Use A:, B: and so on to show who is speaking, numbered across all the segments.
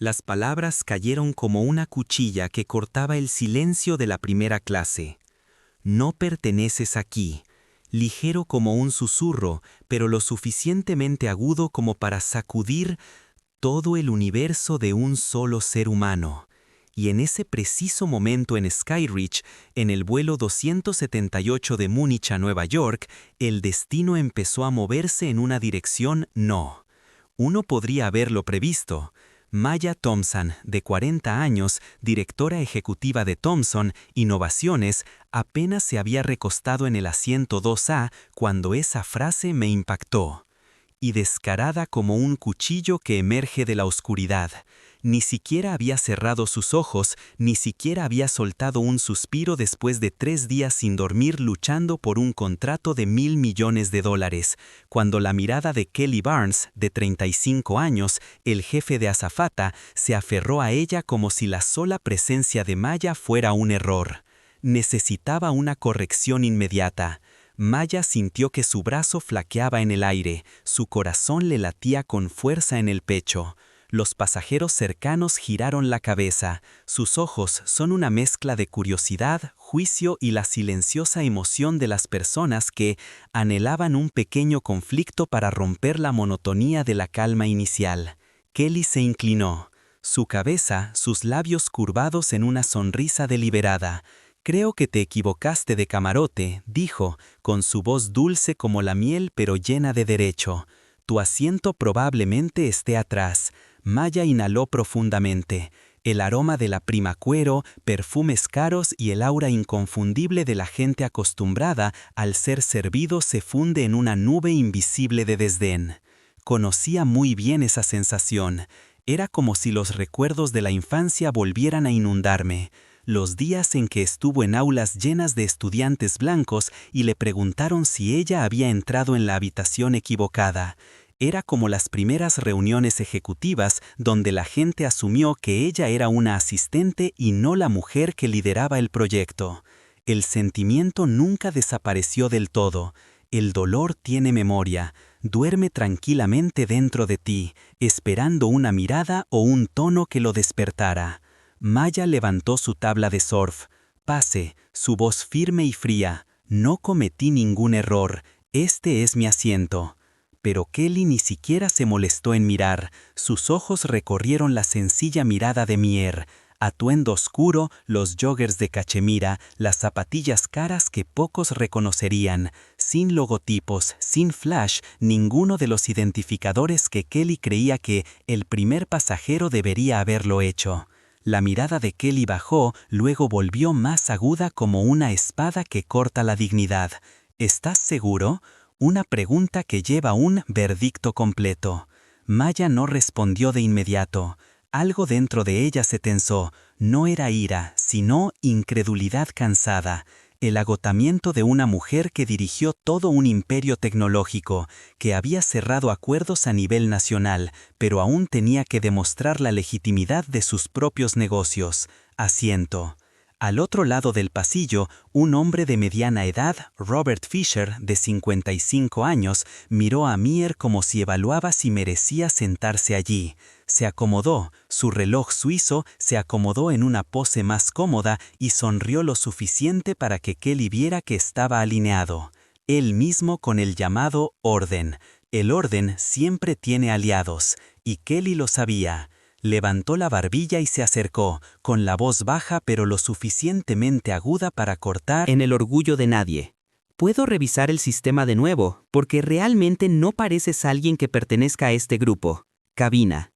A: Las palabras cayeron como una cuchilla que cortaba el silencio de la primera clase. No perteneces aquí. Ligero como un susurro, pero lo suficientemente agudo como para sacudir todo el universo de un solo ser humano. Y en ese preciso momento en Skyreach, en el vuelo 278 de Múnich a Nueva York, el destino empezó a moverse en una dirección no. Uno podría haberlo previsto. Maya Thompson, de 40 años, directora ejecutiva de Thomson Innovaciones, apenas se había recostado en el asiento 2A cuando esa frase me impactó. Y descarada como un cuchillo que emerge de la oscuridad. Ni siquiera había cerrado sus ojos, ni siquiera había soltado un suspiro después de 3 días sin dormir luchando por un contrato de $1.000 millones, cuando la mirada de Kelly Barnes, de 35 años, el jefe de azafata, se aferró a ella como si la sola presencia de Maya fuera un error. Necesitaba una corrección inmediata. Maya sintió que su brazo flaqueaba en el aire, su corazón le latía con fuerza en el pecho. Los pasajeros cercanos giraron la cabeza, sus ojos son una mezcla de curiosidad, juicio y la silenciosa emoción de las personas que anhelaban un pequeño conflicto para romper la monotonía de la calma inicial. Kelly se inclinó, su cabeza, sus labios curvados en una sonrisa deliberada. «Creo que te equivocaste de camarote», dijo, con su voz dulce como la miel pero llena de derecho. «Tu asiento probablemente esté atrás». Maya inhaló profundamente. El aroma de la prima cuero, perfumes caros y el aura inconfundible de la gente acostumbrada al ser servido se funde en una nube invisible de desdén. Conocía muy bien esa sensación. Era como si los recuerdos de la infancia volvieran a inundarme. Los días en que estuvo en aulas llenas de estudiantes blancos y le preguntaron si ella había entrado en la habitación equivocada. Era como las primeras reuniones ejecutivas donde la gente asumió que ella era una asistente y no la mujer que lideraba el proyecto. El sentimiento nunca desapareció del todo. El dolor tiene memoria. Duerme tranquilamente dentro de ti, esperando una mirada o un tono que lo despertara. Maya levantó su tabla de surf. «Pase», su voz firme y fría. «No cometí ningún error. Este es mi asiento». Pero Kelly ni siquiera se molestó en mirar. Sus ojos recorrieron la sencilla mirada de Mier. Atuendo oscuro, los joggers de cachemira, las zapatillas caras que pocos reconocerían. Sin logotipos, sin flash, ninguno de los identificadores que Kelly creía que el primer pasajero debería haberlo hecho. La mirada de Kelly bajó, luego volvió más aguda como una espada que corta la dignidad. «¿Estás seguro?» Una pregunta que lleva un verdicto completo. Maya no respondió de inmediato. Algo dentro de ella se tensó. No era ira, sino incredulidad cansada. El agotamiento de una mujer que dirigió todo un imperio tecnológico, que había cerrado acuerdos a nivel nacional, pero aún tenía que demostrar la legitimidad de sus propios negocios. Asiento. Al otro lado del pasillo, un hombre de mediana edad, Robert Fisher, de 55 años, miró a Mier como si evaluaba si merecía sentarse allí. Se acomodó, su reloj suizo se acomodó en una pose más cómoda y sonrió lo suficiente para que Kelly viera que estaba alineado. Él mismo con el llamado orden. El orden siempre tiene aliados, y Kelly lo sabía. Levantó la barbilla y se acercó, con la voz baja pero lo suficientemente aguda para cortar
B: en el orgullo de nadie. Puedo revisar el sistema de nuevo, porque realmente no pareces alguien que pertenezca a este grupo. Cabina.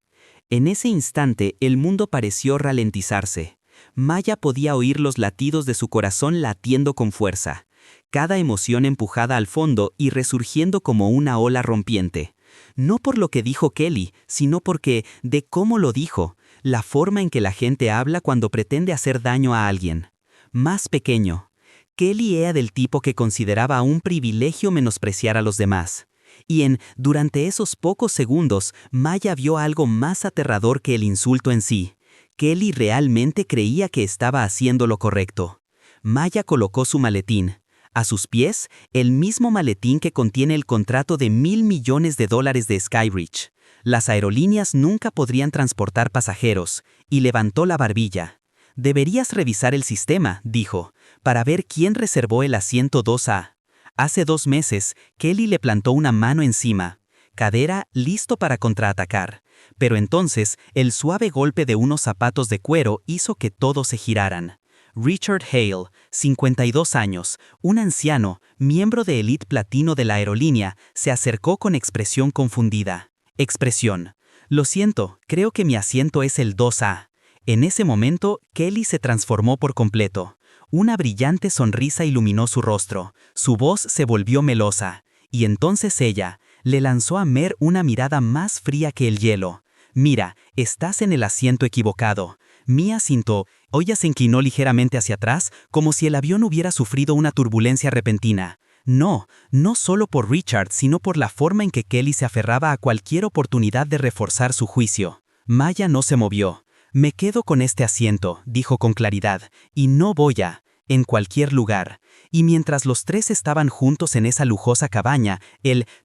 B: En ese instante el mundo pareció ralentizarse. Maya podía oír los latidos de su corazón latiendo con fuerza. Cada emoción empujada al fondo y resurgiendo como una ola rompiente. No por lo que dijo Kelly, sino porque de cómo lo dijo, la forma en que la gente habla cuando pretende hacer daño a alguien. Más pequeño. Kelly era del tipo que consideraba un privilegio menospreciar a los demás. Y durante esos pocos segundos, Maya vio algo más aterrador que el insulto en sí. Kelly realmente creía que estaba haciendo lo correcto. Maya colocó su maletín. A sus pies, el mismo maletín que contiene el contrato de $1.000 millones de Skyreach. Las aerolíneas nunca podrían transportar pasajeros, y levantó la barbilla. Deberías revisar el sistema, dijo, para ver quién reservó el asiento 2A. Hace 2 meses, Kelly le plantó una mano encima, cadera listo para contraatacar, pero entonces el suave golpe de unos zapatos de cuero hizo que todos se giraran. Richard Hale, 52 años, un anciano, miembro de élite platino de la aerolínea, se acercó con expresión confundida. Expresión: lo siento, creo que mi asiento es el 2A. En ese momento, Kelly se transformó por completo. Una brillante sonrisa iluminó su rostro, su voz se volvió melosa, y entonces ella le lanzó a Mer una mirada más fría que el hielo. Mira, estás en el asiento equivocado. Mia sintió, ella se inclinó ligeramente hacia atrás, como si el avión hubiera sufrido una turbulencia repentina. No solo por Richard, sino por la forma en que Kelly se aferraba a cualquier oportunidad de reforzar su juicio. Maya no se movió. Me quedo con este asiento, dijo con claridad, y no voy en cualquier lugar. Y mientras los tres estaban juntos en esa lujosa cabaña,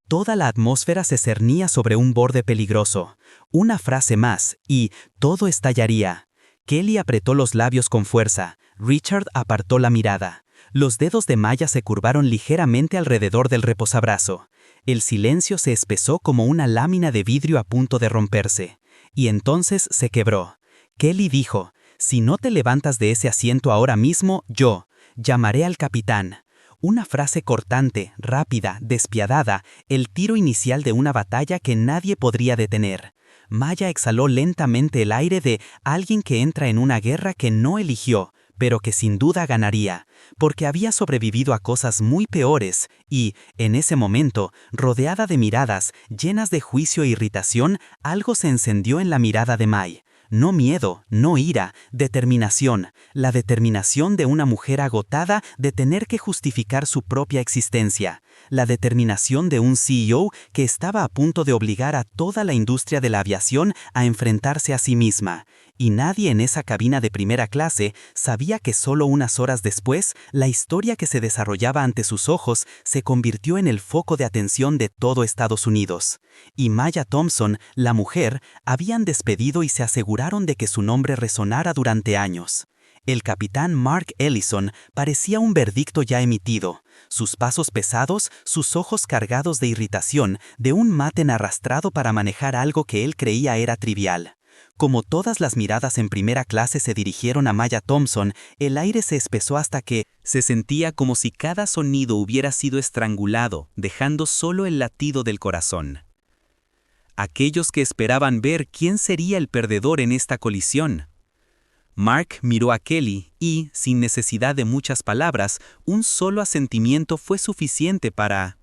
B: toda la atmósfera se cernía sobre un borde peligroso. Una frase más, y todo estallaría. Kelly apretó los labios con fuerza. Richard apartó la mirada. Los dedos de Maya se curvaron ligeramente alrededor del reposabrazo. El silencio se espesó como una lámina de vidrio a punto de romperse. Y entonces se quebró. Kelly dijo, si no te levantas de ese asiento ahora mismo, yo llamaré al capitán. Una frase cortante, rápida, despiadada, el tiro inicial de una batalla que nadie podría detener. Maya exhaló lentamente el aire de alguien que entra en una guerra que no eligió, pero que sin duda ganaría, porque había sobrevivido a cosas muy peores y, en ese momento, rodeada de miradas llenas de juicio e irritación, algo se encendió en la mirada de Mai. No miedo, no ira, determinación, la determinación de una mujer agotada de tener que justificar su propia existencia, la determinación de un CEO que estaba a punto de obligar a toda la industria de la aviación a enfrentarse a sí misma. Y nadie en esa cabina de primera clase sabía que solo unas horas después, la historia que se desarrollaba ante sus ojos se convirtió en el foco de atención de todo Estados Unidos. Y Maya Thompson, la mujer, habían despedido y se aseguraron de que su nombre resonara durante años. El capitán Mark Ellison parecía un verdicto ya emitido. Sus pasos pesados, sus ojos cargados de irritación, de un maten arrastrado para manejar algo que él creía era trivial. Como todas las miradas en primera clase se dirigieron a Maya Thompson, el aire se espesó hasta que se sentía como si cada sonido hubiera sido estrangulado, dejando solo el latido del corazón. Aquellos que esperaban ver quién sería el perdedor en esta colisión. Mark miró a Kelly y, sin necesidad de muchas palabras, un solo asentimiento fue suficiente para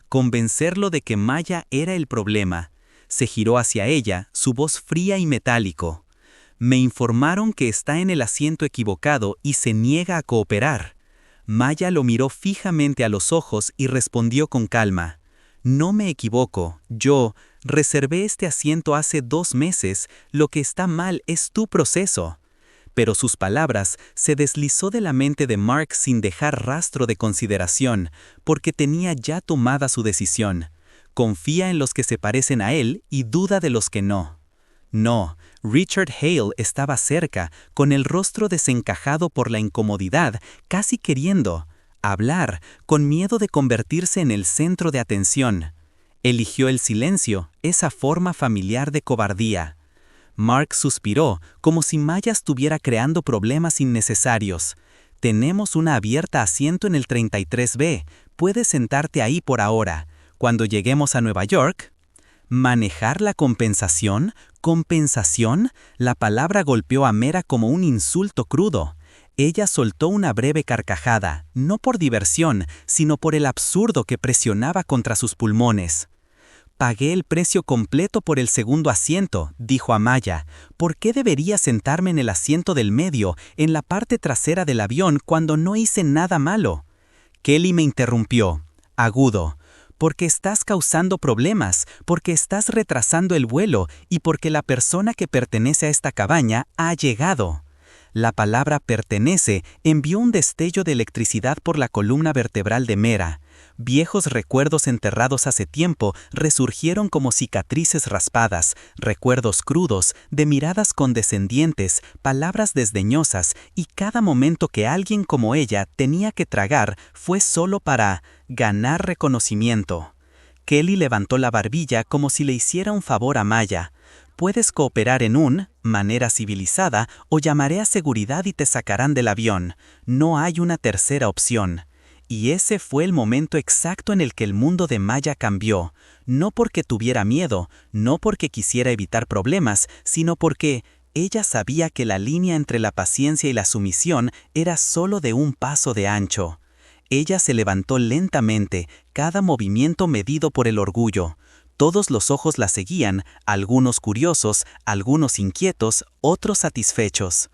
B: convencerlo de que Maya era el problema. Se giró hacia ella, su voz fría y metálico. Me informaron que está en el asiento equivocado y se niega a cooperar. Maya lo miró fijamente a los ojos y respondió con calma. No me equivoco, yo reservé este asiento hace 2 meses, lo que está mal es tu proceso. Pero sus palabras se deslizó de la mente de Mark sin dejar rastro de consideración, porque tenía ya tomada su decisión. Confía en los que se parecen a él y duda de los que no. No, Richard Hale estaba cerca, con el rostro desencajado por la incomodidad, casi queriendo hablar, con miedo de convertirse en el centro de atención. Eligió el silencio, esa forma familiar de cobardía. Mark suspiró, como si Maya estuviera creando problemas innecesarios. Tenemos una abierta asiento en el 33B, puedes sentarte ahí por ahora. Cuando lleguemos a Nueva York, ¿manejar la compensación? ¿Compensación? La palabra golpeó a Mera como un insulto crudo. Ella soltó una breve carcajada, no por diversión, sino por el absurdo que presionaba contra sus pulmones. Pagué el precio completo por el segundo asiento, dijo a Maya. ¿Por qué debería sentarme en el asiento del medio, en la parte trasera del avión, cuando no hice nada malo? Kelly me interrumpió, agudo. Porque estás causando problemas, porque estás retrasando el vuelo y porque la persona que pertenece a esta cabaña ha llegado. La palabra pertenece envió un destello de electricidad por la columna vertebral de Mera. Viejos recuerdos enterrados hace tiempo resurgieron como cicatrices raspadas, recuerdos crudos, de miradas condescendientes, palabras desdeñosas, y cada momento que alguien como ella tenía que tragar fue solo para ganar reconocimiento. Kelly levantó la barbilla como si le hiciera un favor a Maya. Puedes cooperar en manera civilizada, o llamaré a seguridad y te sacarán del avión. No hay una tercera opción. Y ese fue el momento exacto en el que el mundo de Maya cambió, no porque tuviera miedo, no porque quisiera evitar problemas, sino porque ella sabía que la línea entre la paciencia y la sumisión era solo de un paso de ancho. Ella se levantó lentamente, cada movimiento medido por el orgullo. Todos los ojos la seguían, algunos curiosos, algunos inquietos, otros satisfechos.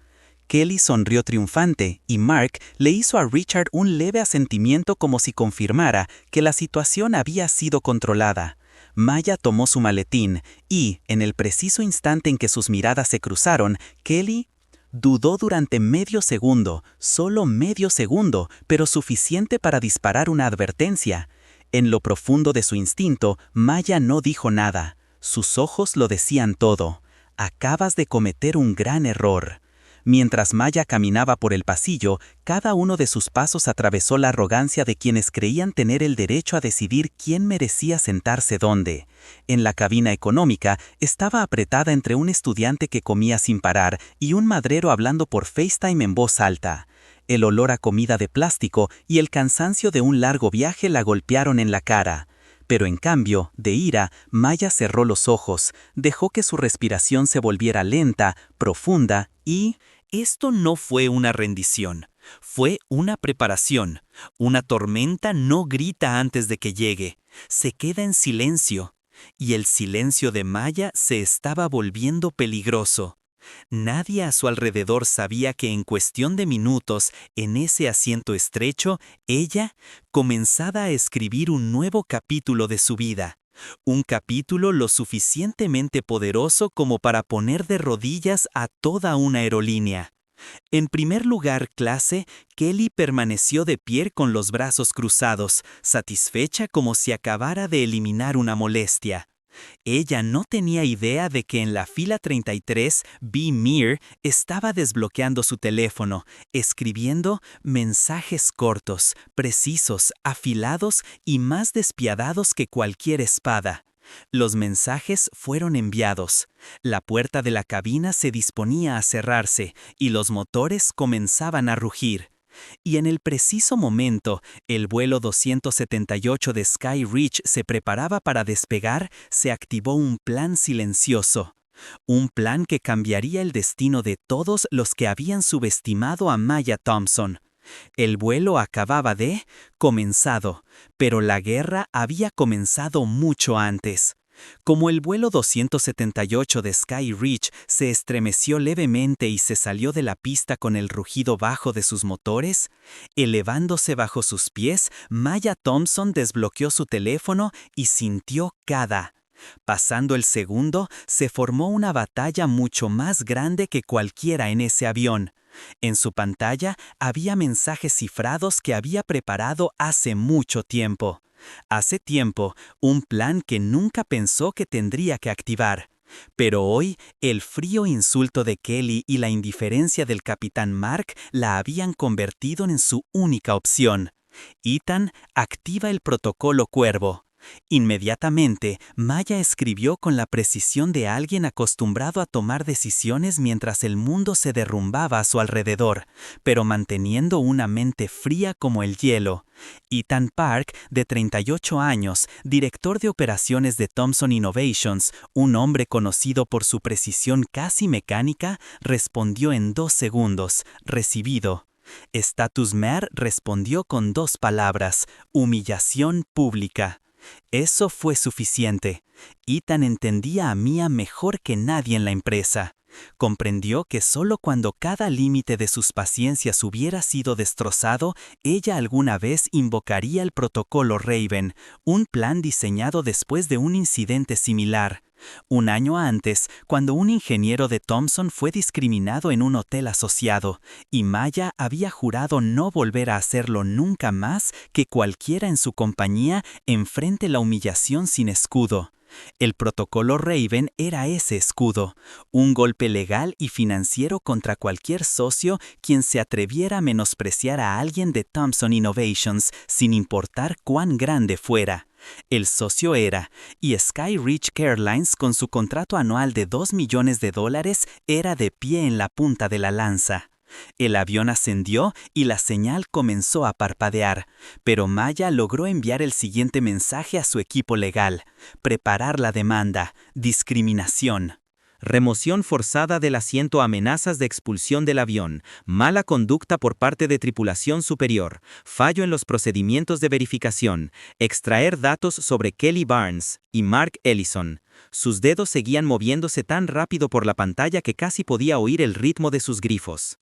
B: Kelly sonrió triunfante y Mark le hizo a Richard un leve asentimiento como si confirmara que la situación había sido controlada. Maya tomó su maletín y, en el preciso instante en que sus miradas se cruzaron, Kelly dudó durante medio segundo, solo medio segundo, pero suficiente para disparar una advertencia. En lo profundo de su instinto, Maya no dijo nada. Sus ojos lo decían todo. Acabas de cometer un gran error. Mientras Maya caminaba por el pasillo, cada uno de sus pasos atravesó la arrogancia de quienes creían tener el derecho a decidir quién merecía sentarse dónde. En la cabina económica, estaba apretada entre un estudiante que comía sin parar y un madrero hablando por FaceTime en voz alta. El olor a comida de plástico y el cansancio de un largo viaje la golpearon en la cara. Pero en cambio, de ira, Maya cerró los ojos, dejó que su respiración se volviera lenta, profunda y... Esto no fue una rendición, fue una preparación. Una tormenta no grita antes de que llegue, se queda en silencio. Y el silencio de Maya se estaba volviendo peligroso. Nadie a su alrededor sabía que en cuestión de minutos, en ese asiento estrecho, ella comenzaba a escribir un nuevo capítulo de su vida. Un capítulo lo suficientemente poderoso como para poner de rodillas a toda una aerolínea. En primer lugar, clase, Kelly permaneció de pie con los brazos cruzados, satisfecha como si acabara de eliminar una molestia. Ella no tenía idea de que en la fila 33, B. Meir estaba desbloqueando su teléfono, escribiendo mensajes cortos, precisos, afilados y más despiadados que cualquier espada. Los mensajes fueron enviados. La puerta de la cabina se disponía a cerrarse y los motores comenzaban a rugir. Y en el preciso momento, el vuelo 278 de Sky Reach se preparaba para despegar, se activó un plan silencioso. Un plan que cambiaría el destino de todos los que habían subestimado a Maya Thompson. El vuelo acababa de comenzado, pero la guerra había comenzado mucho antes. Como el vuelo 278 de Sky Reach se estremeció levemente y se salió de la pista con el rugido bajo de sus motores, elevándose bajo sus pies, Maya Thompson desbloqueó su teléfono y sintió cada. Pasando el segundo, se formó una batalla mucho más grande que cualquiera en ese avión. En su pantalla había mensajes cifrados que había preparado hace mucho tiempo. Hace tiempo, un plan que nunca pensó que tendría que activar. Pero hoy, el frío insulto de Kelly y la indiferencia del capitán Mark la habían convertido en su única opción. Ethan activa el protocolo Cuervo. Inmediatamente, Maya escribió con la precisión de alguien acostumbrado a tomar decisiones mientras el mundo se derrumbaba a su alrededor, pero manteniendo una mente fría como el hielo. Ethan Park, de 38 años, director de operaciones de Thomson Innovations, un hombre conocido por su precisión casi mecánica, respondió en 2 segundos, recibido. Status Mer respondió con 2 palabras, humillación pública. Eso fue suficiente. Ethan entendía a Mia mejor que nadie en la empresa. Comprendió que solo cuando cada límite de sus paciencias hubiera sido destrozado, ella alguna vez invocaría el protocolo Raven, un plan diseñado después de un incidente similar.
C: Un año antes, cuando un ingeniero de Thomson fue discriminado en un hotel asociado, y Maya había jurado no volver a hacerlo nunca más que cualquiera en su compañía enfrente la humillación sin escudo. El protocolo Raven era ese escudo, un golpe legal y financiero contra cualquier socio quien se atreviera a menospreciar a alguien de Thomson Innovations sin importar cuán grande fuera. El socio era, y Sky Ridge Airlines con su contrato anual de $2 millones era de pie en la punta de la lanza. El avión ascendió y la señal comenzó a parpadear, pero Maya logró enviar el siguiente mensaje a su equipo legal: preparar la demanda, discriminación.
B: Remoción forzada del asiento, amenazas de expulsión del avión, mala conducta por parte de tripulación superior, fallo en los procedimientos de verificación, extraer datos sobre Kelly Barnes y Mark Ellison. Sus dedos seguían moviéndose tan rápido por la pantalla que casi podía oír el ritmo de sus grifos.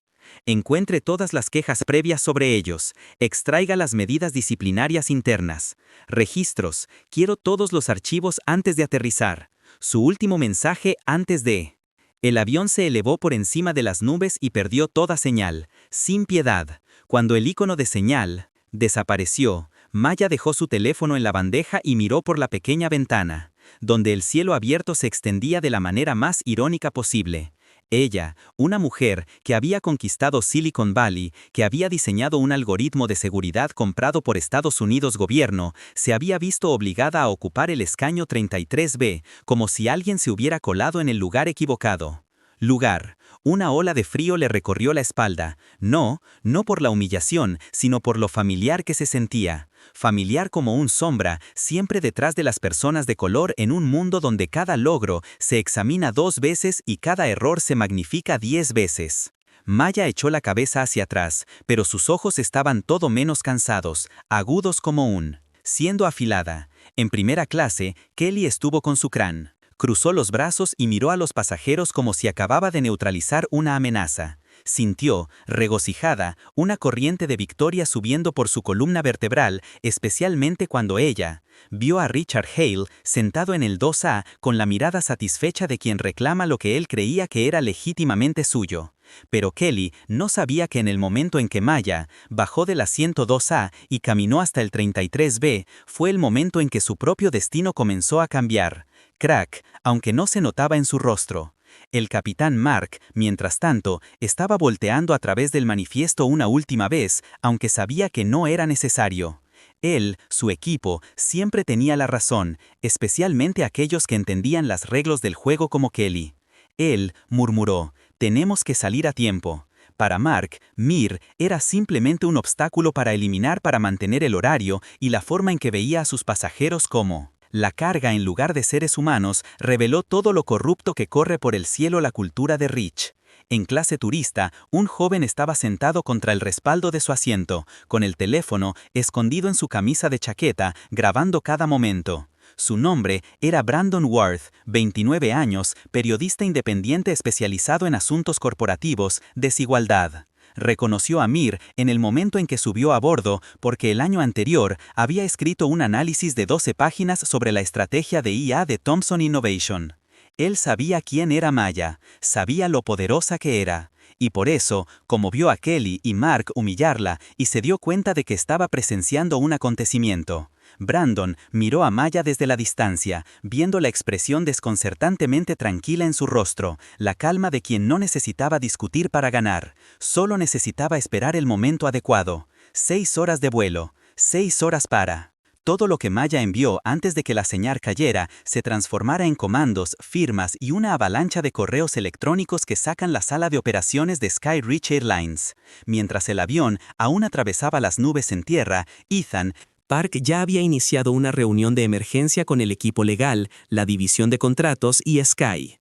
B: Encuentre todas las quejas previas sobre ellos. Extraiga las medidas disciplinarias internas. Registros. Quiero todos los archivos antes de aterrizar. Su último mensaje antes de... El avión se elevó por encima de las nubes y perdió toda señal, sin piedad. Cuando el icono de señal desapareció, Maya dejó su teléfono en la bandeja y miró por la pequeña ventana, donde el cielo abierto se extendía de la manera más irónica posible. Ella, una mujer que había conquistado Silicon Valley, que había diseñado un algoritmo de seguridad comprado por Estados Unidos gobierno, se había visto obligada a ocupar el escaño 33B, como si alguien se hubiera colado en el lugar equivocado. Lugar. Una ola de frío le recorrió la espalda, no por la humillación, sino por lo familiar que se sentía. Familiar como un sombra, siempre detrás de las personas de color en un mundo donde cada logro se examina 2 veces y cada error se magnifica 10 veces. Maya echó la cabeza hacia atrás, pero sus ojos estaban todo menos cansados, agudos como siendo afilada. En primera clase, Kelly estuvo con su crán. Cruzó los brazos y miró a los pasajeros como si acababa de neutralizar una amenaza. Sintió, regocijada, una corriente de victoria subiendo por su columna vertebral, especialmente cuando ella vio a Richard Hale sentado en el 2A con la mirada satisfecha de quien reclama lo que él creía que era legítimamente suyo. Pero Kelly no sabía que en el momento en que Maya bajó del asiento 2A y caminó hasta el 33B, fue el momento en que su propio destino comenzó a cambiar. Crack, aunque no se notaba en su rostro. El capitán Mark, mientras tanto, estaba volteando a través del manifiesto una última vez, aunque sabía que no era necesario. Él, su equipo, siempre tenía la razón, especialmente aquellos que entendían las reglas del juego como Kelly. Él murmuró: tenemos que salir a tiempo. Para Mark, Mir era simplemente un obstáculo para eliminar para mantener el horario y la forma en que veía a sus pasajeros como... La carga en lugar de seres humanos reveló todo lo corrupto que corre por el cielo la cultura de Rich. En clase turista, un joven estaba sentado contra el respaldo de su asiento, con el teléfono escondido en su camisa de chaqueta, grabando cada momento. Su nombre era Brandon Worth, 29 años, periodista independiente especializado en asuntos corporativos, desigualdad. Reconoció a Mir en el momento en que subió a bordo porque el año anterior había escrito un análisis de 12 páginas sobre la estrategia de IA de Thomson Innovation. Él sabía quién era Maya, sabía lo poderosa que era. Y por eso, como vio a Kelly y Mark humillarla y se dio cuenta de que estaba presenciando un acontecimiento, Brandon miró a Maya desde la distancia, viendo la expresión desconcertantemente tranquila en su rostro, la calma de quien no necesitaba discutir para ganar, solo necesitaba esperar el momento adecuado. 6 horas de vuelo, 6 horas para... Todo lo que Maya envió antes de que la señal cayera se transformara en comandos, firmas y una avalancha de correos electrónicos que sacan la sala de operaciones de Sky Ridge Airlines. Mientras el avión aún atravesaba las nubes en tierra, Ethan Park ya había iniciado una reunión de emergencia con el equipo legal, la división de contratos y Sky.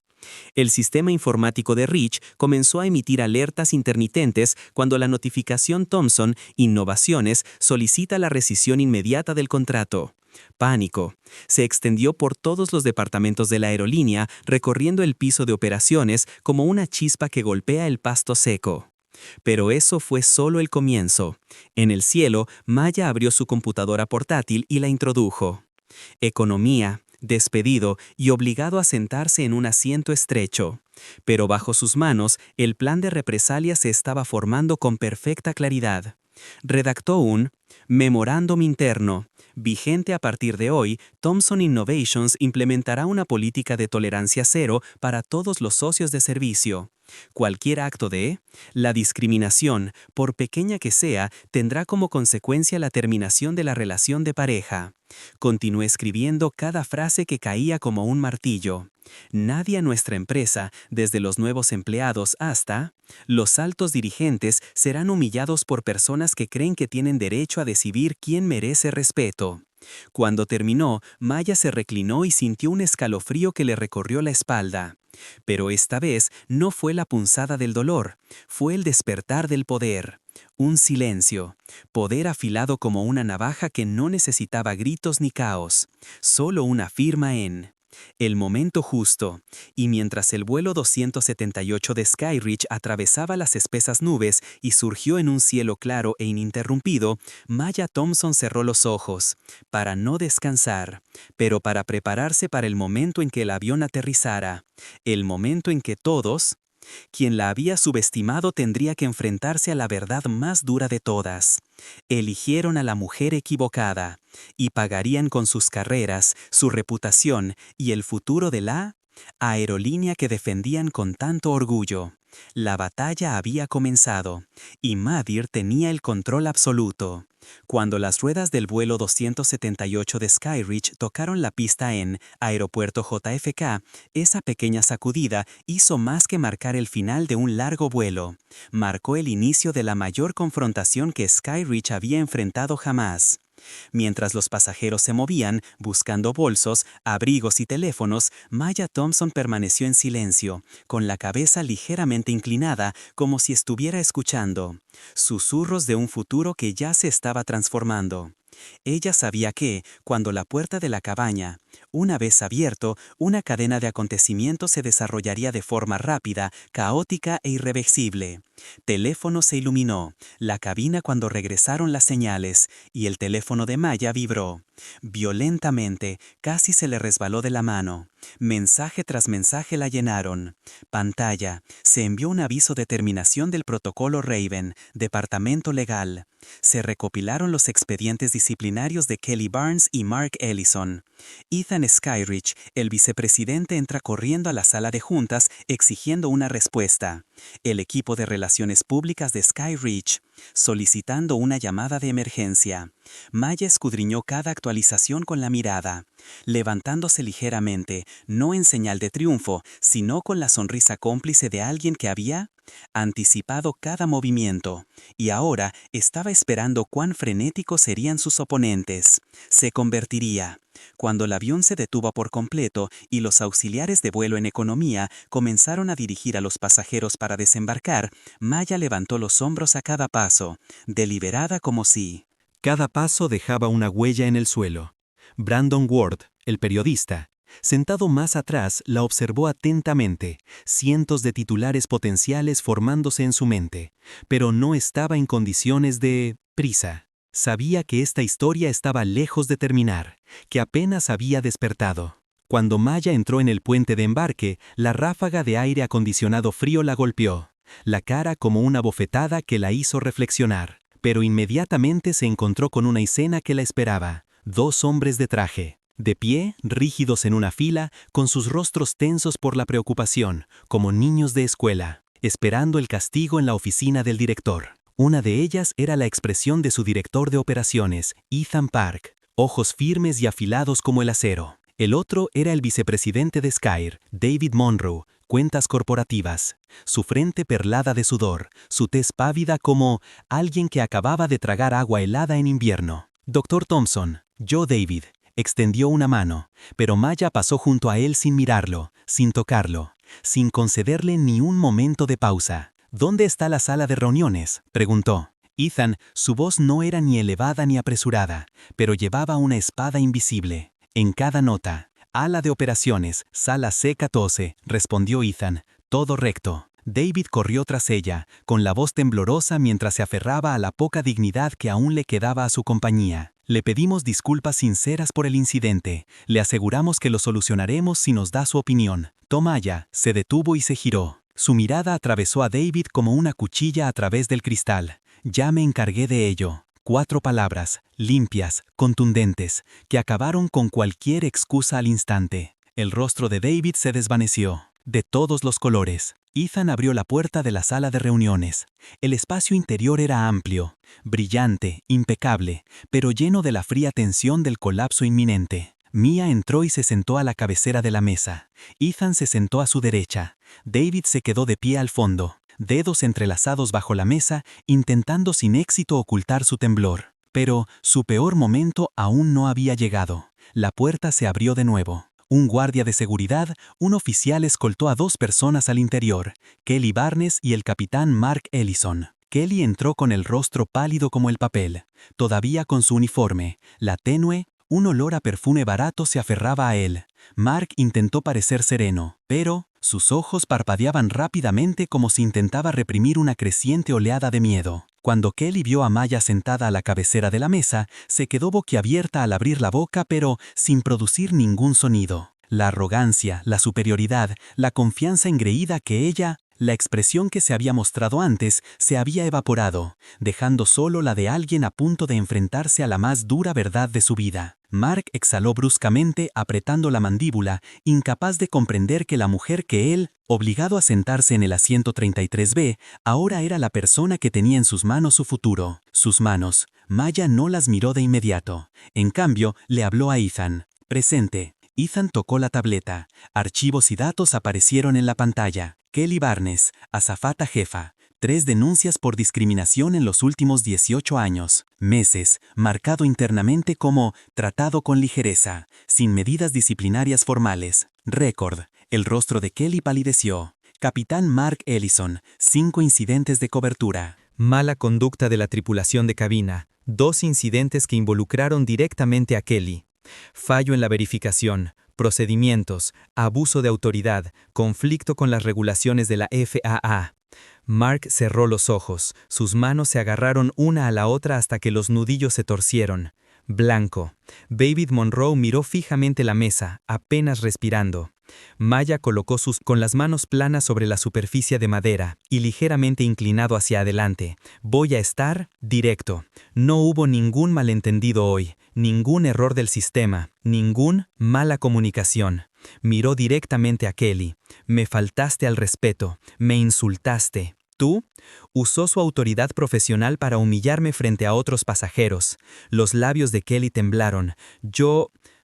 B: El sistema informático de Rich comenzó a emitir alertas intermitentes cuando la notificación Thomson Innovaciones solicita la rescisión inmediata del contrato. Pánico. Se extendió por todos los departamentos de la aerolínea, recorriendo el piso de operaciones como una chispa que golpea el pasto seco. Pero eso fue solo el comienzo. En el cielo, Maya abrió su computadora portátil y la introdujo. Economía, despedido y obligado a sentarse en un asiento estrecho. Pero bajo sus manos, el plan de represalia se estaba formando con perfecta claridad. Redactó un memorándum interno. Vigente a partir de hoy, Thomson Innovations implementará una política de tolerancia cero para todos los socios de servicio. Cualquier acto de la discriminación, por pequeña que sea, tendrá como consecuencia la terminación de la relación de pareja. Continué escribiendo cada frase que caía como un martillo. Nadie en nuestra empresa, desde los nuevos empleados hasta los altos dirigentes, serán humillados por personas que creen que tienen derecho a decidir quién merece respeto. Cuando terminó, Maya se reclinó y sintió un escalofrío que le recorrió la espalda. Pero esta vez no fue la punzada del dolor, fue el despertar del poder. Un silencio, poder afilado como una navaja que no necesitaba gritos ni caos, solo una firma en el momento justo, y mientras el vuelo 278 de Skyreach atravesaba las espesas nubes y surgió en un cielo claro e ininterrumpido, Maya Thomson cerró los ojos, para no descansar, pero para prepararse para el momento en que el avión aterrizara, el momento en que todos, quien la había subestimado tendría que enfrentarse a la verdad más dura de todas. Eligieron a la mujer equivocada y pagarían con sus carreras, su reputación y el futuro de la aerolínea que defendían con tanto orgullo. La batalla había comenzado y Madir tenía el control absoluto. Cuando las ruedas del vuelo 278 de Skyreach tocaron la pista en Aeropuerto JFK, esa pequeña sacudida hizo más que marcar el final de un largo vuelo. Marcó el inicio de la mayor confrontación que Skyreach había enfrentado jamás. Mientras los pasajeros se movían, buscando bolsos, abrigos y teléfonos, Maya Thomson permaneció en silencio, con la cabeza ligeramente inclinada, como si estuviera escuchando susurros de un futuro que ya se estaba transformando. Ella sabía que, cuando la puerta de la cabaña, una vez abierto, una cadena de acontecimientos se desarrollaría de forma rápida, caótica e irreversible. Teléfono se iluminó, la cabina cuando regresaron las señales, y el teléfono de Maya vibró. Violentamente, casi se le resbaló de la mano. Mensaje tras mensaje la llenaron. Pantalla. Se envió un aviso de terminación del protocolo Raven, Departamento Legal. Se recopilaron los expedientes disciplinarios de Kelly Barnes y Mark Ellison. Ethan Skyreach, el vicepresidente, entra corriendo a la sala de juntas exigiendo una respuesta. El equipo de relaciones públicas de Skyreach, solicitando una llamada de emergencia. Maya escudriñó cada actualización con la mirada, levantándose ligeramente, no en señal de triunfo, sino con la sonrisa cómplice de alguien que había anticipado cada movimiento, y ahora estaba esperando cuán frenéticos serían sus oponentes. Se convertiría. Cuando el avión se detuvo por completo y los auxiliares de vuelo en economía comenzaron a dirigir a los pasajeros para desembarcar, Maya levantó los hombros a cada paso, deliberada como si
A: cada paso dejaba una huella en el suelo. Brandon Ward, el periodista, sentado más atrás, la observó atentamente, cientos de titulares potenciales formándose en su mente, pero no estaba en condiciones de prisa. Sabía que esta historia estaba lejos de terminar, que apenas había despertado. Cuando Maya entró en el puente de embarque, la ráfaga de aire acondicionado frío la golpeó, la cara como una bofetada que la hizo reflexionar. Pero inmediatamente se encontró con una escena que la esperaba. 2 hombres de traje, de pie, rígidos en una fila, con sus rostros tensos por la preocupación, como niños de escuela, esperando el castigo en la oficina del director. Una de ellas era la expresión de su director de operaciones, Ethan Park, ojos firmes y afilados como el acero. El otro era el vicepresidente de Skyr, David Monroe, cuentas corporativas, su frente perlada de sudor, su tez pávida como alguien que acababa de tragar agua helada en invierno. Dr. Thomson, yo David, extendió una mano, pero Maya pasó junto a él sin mirarlo, sin tocarlo, sin concederle ni un momento de pausa. ¿Dónde está la sala de reuniones?, preguntó. Ethan, su voz no era ni elevada ni apresurada, pero llevaba una espada invisible. En cada nota, ala de operaciones, sala C14, respondió Ethan, todo recto. David corrió tras ella, con la voz temblorosa mientras se aferraba a la poca dignidad que aún le quedaba a su compañía.
C: Le pedimos disculpas sinceras por el incidente. Le aseguramos que lo solucionaremos si nos da su opinión. Maya se detuvo y se giró. Su mirada atravesó a David como una cuchilla a través del cristal. Ya me encargué de ello. 4 palabras, limpias, contundentes, que acabaron con cualquier excusa al instante. El rostro de David se desvaneció. De todos los colores. Ethan abrió la puerta de la sala de reuniones. El espacio interior era amplio, brillante, impecable, pero lleno de la fría tensión del colapso inminente. Mia entró y se sentó a la cabecera de la mesa. Ethan se sentó a su derecha. David se quedó de pie al fondo, dedos entrelazados bajo la mesa, intentando sin éxito ocultar su temblor. Pero su peor momento aún no había llegado. La puerta se abrió de nuevo. Un guardia de seguridad, un oficial escoltó a 2 personas al interior, Kelly Barnes y el capitán Mark Ellison. Kelly entró con el rostro pálido como el papel, todavía con su uniforme, la tenue, un olor a perfume barato se aferraba a él. Mark intentó parecer sereno, pero sus ojos parpadeaban rápidamente como si intentaba reprimir una creciente oleada de miedo. Cuando Kelly vio a Maya sentada a la cabecera de la mesa, se quedó boquiabierta al abrir la boca pero sin producir ningún sonido. La arrogancia, la superioridad, la confianza engreída que ella, la expresión que se había mostrado antes, se había evaporado, dejando solo la de alguien a punto de enfrentarse a la más dura verdad de su vida. Mark exhaló bruscamente, apretando la mandíbula, incapaz de comprender que la mujer que él, obligado a sentarse en el asiento 33B, ahora era la persona que tenía en sus manos su futuro. Sus manos. Maya no las miró de inmediato. En cambio, le habló a Ethan. Presente. Ethan tocó la tableta. Archivos y datos aparecieron en la pantalla. Kelly Barnes, azafata jefa. 3 denuncias por discriminación en los últimos 18 años. Meses, marcado internamente como tratado con ligereza, sin medidas disciplinarias formales. Récord. El rostro de Kelly palideció. Capitán Mark Ellison, 5 incidentes de cobertura.
B: Mala conducta de la tripulación de cabina. 2 incidentes que involucraron directamente a Kelly. Fallo en la verificación, procedimientos, abuso de autoridad, conflicto con las regulaciones de la FAA. Mark cerró los ojos, sus manos se agarraron una a la otra hasta que los nudillos se torcieron. Blanco. David Monroe miró fijamente la mesa, apenas respirando. Maya colocó con las manos planas sobre la superficie de madera y ligeramente inclinado hacia adelante. Voy a estar directo. No hubo ningún malentendido hoy, ningún error del sistema, ningún mala comunicación. Miró directamente a Kelly. Me faltaste al respeto, me insultaste. ¿Tú? Usó su autoridad profesional para humillarme frente a otros pasajeros. Los labios de Kelly temblaron.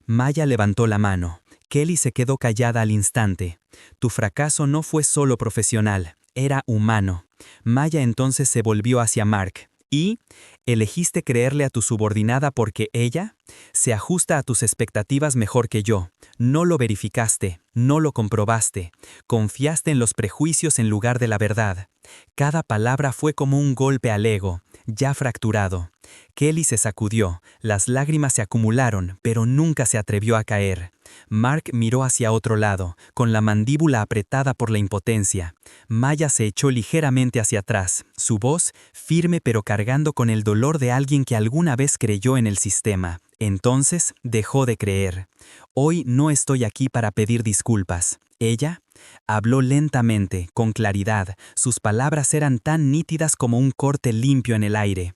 B: Maya levantó la mano. Kelly se quedó callada al instante. Tu fracaso no fue solo profesional, era humano. Maya entonces se volvió hacia Mark. ¿Y? ¿Elegiste creerle a tu subordinada porque ella se ajusta a tus expectativas mejor que yo? No lo verificaste, no lo comprobaste. Confiaste en los prejuicios en lugar de la verdad. Cada palabra fue como un golpe al ego, ya fracturado. Kelly se sacudió, las lágrimas se acumularon, pero nunca se atrevió a caer. Mark miró hacia otro lado, con la mandíbula apretada por la impotencia. Maya se echó ligeramente hacia atrás, su voz firme pero cargando con el dolor de alguien que alguna vez creyó en el sistema. Entonces dejó de creer. Hoy no estoy aquí para pedir disculpas. Ella habló lentamente, con claridad. Sus palabras eran tan nítidas como un corte limpio en el aire.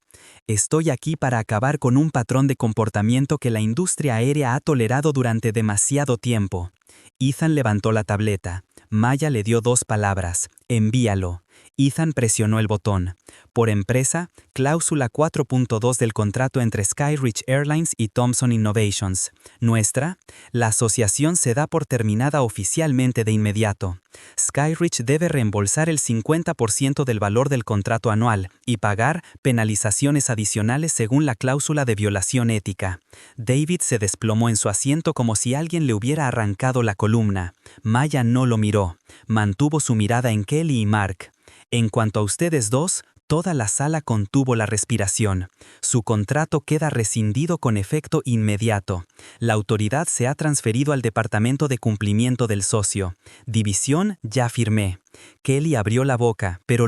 B: Estoy aquí para acabar con un patrón de comportamiento que la industria aérea ha tolerado durante demasiado tiempo. Ethan levantó la tableta. Maya le dio 2 palabras. Envíalo. Ethan presionó el botón. Por empresa, cláusula 4.2 del contrato entre Skyridge Airlines y Thomson Innovations. Nuestra, la asociación se da por terminada oficialmente de inmediato. Skyridge debe reembolsar el 50% del valor del contrato anual y pagar penalizaciones adicionales según la cláusula de violación ética. David se desplomó en su asiento como si alguien le hubiera arrancado la columna. Maya no lo miró. Mantuvo su mirada en Kelly y Mark. En cuanto a ustedes dos, toda la sala contuvo la respiración. Su contrato queda rescindido con efecto inmediato. La autoridad se ha transferido al Departamento de Cumplimiento del Socio. División, ya firmé. Kelly abrió la boca, pero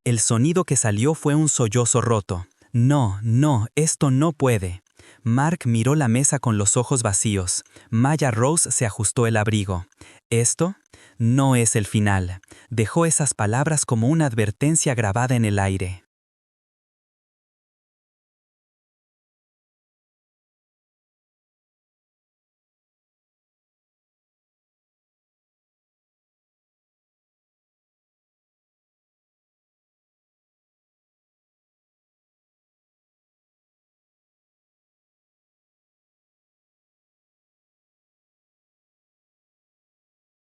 B: el sonido que salió fue un sollozo roto. No, esto no puede.
C: Mark miró la mesa con los ojos vacíos. Maya Rose se ajustó el abrigo. Esto no es el final. Dejó esas palabras como una advertencia grabada en el aire.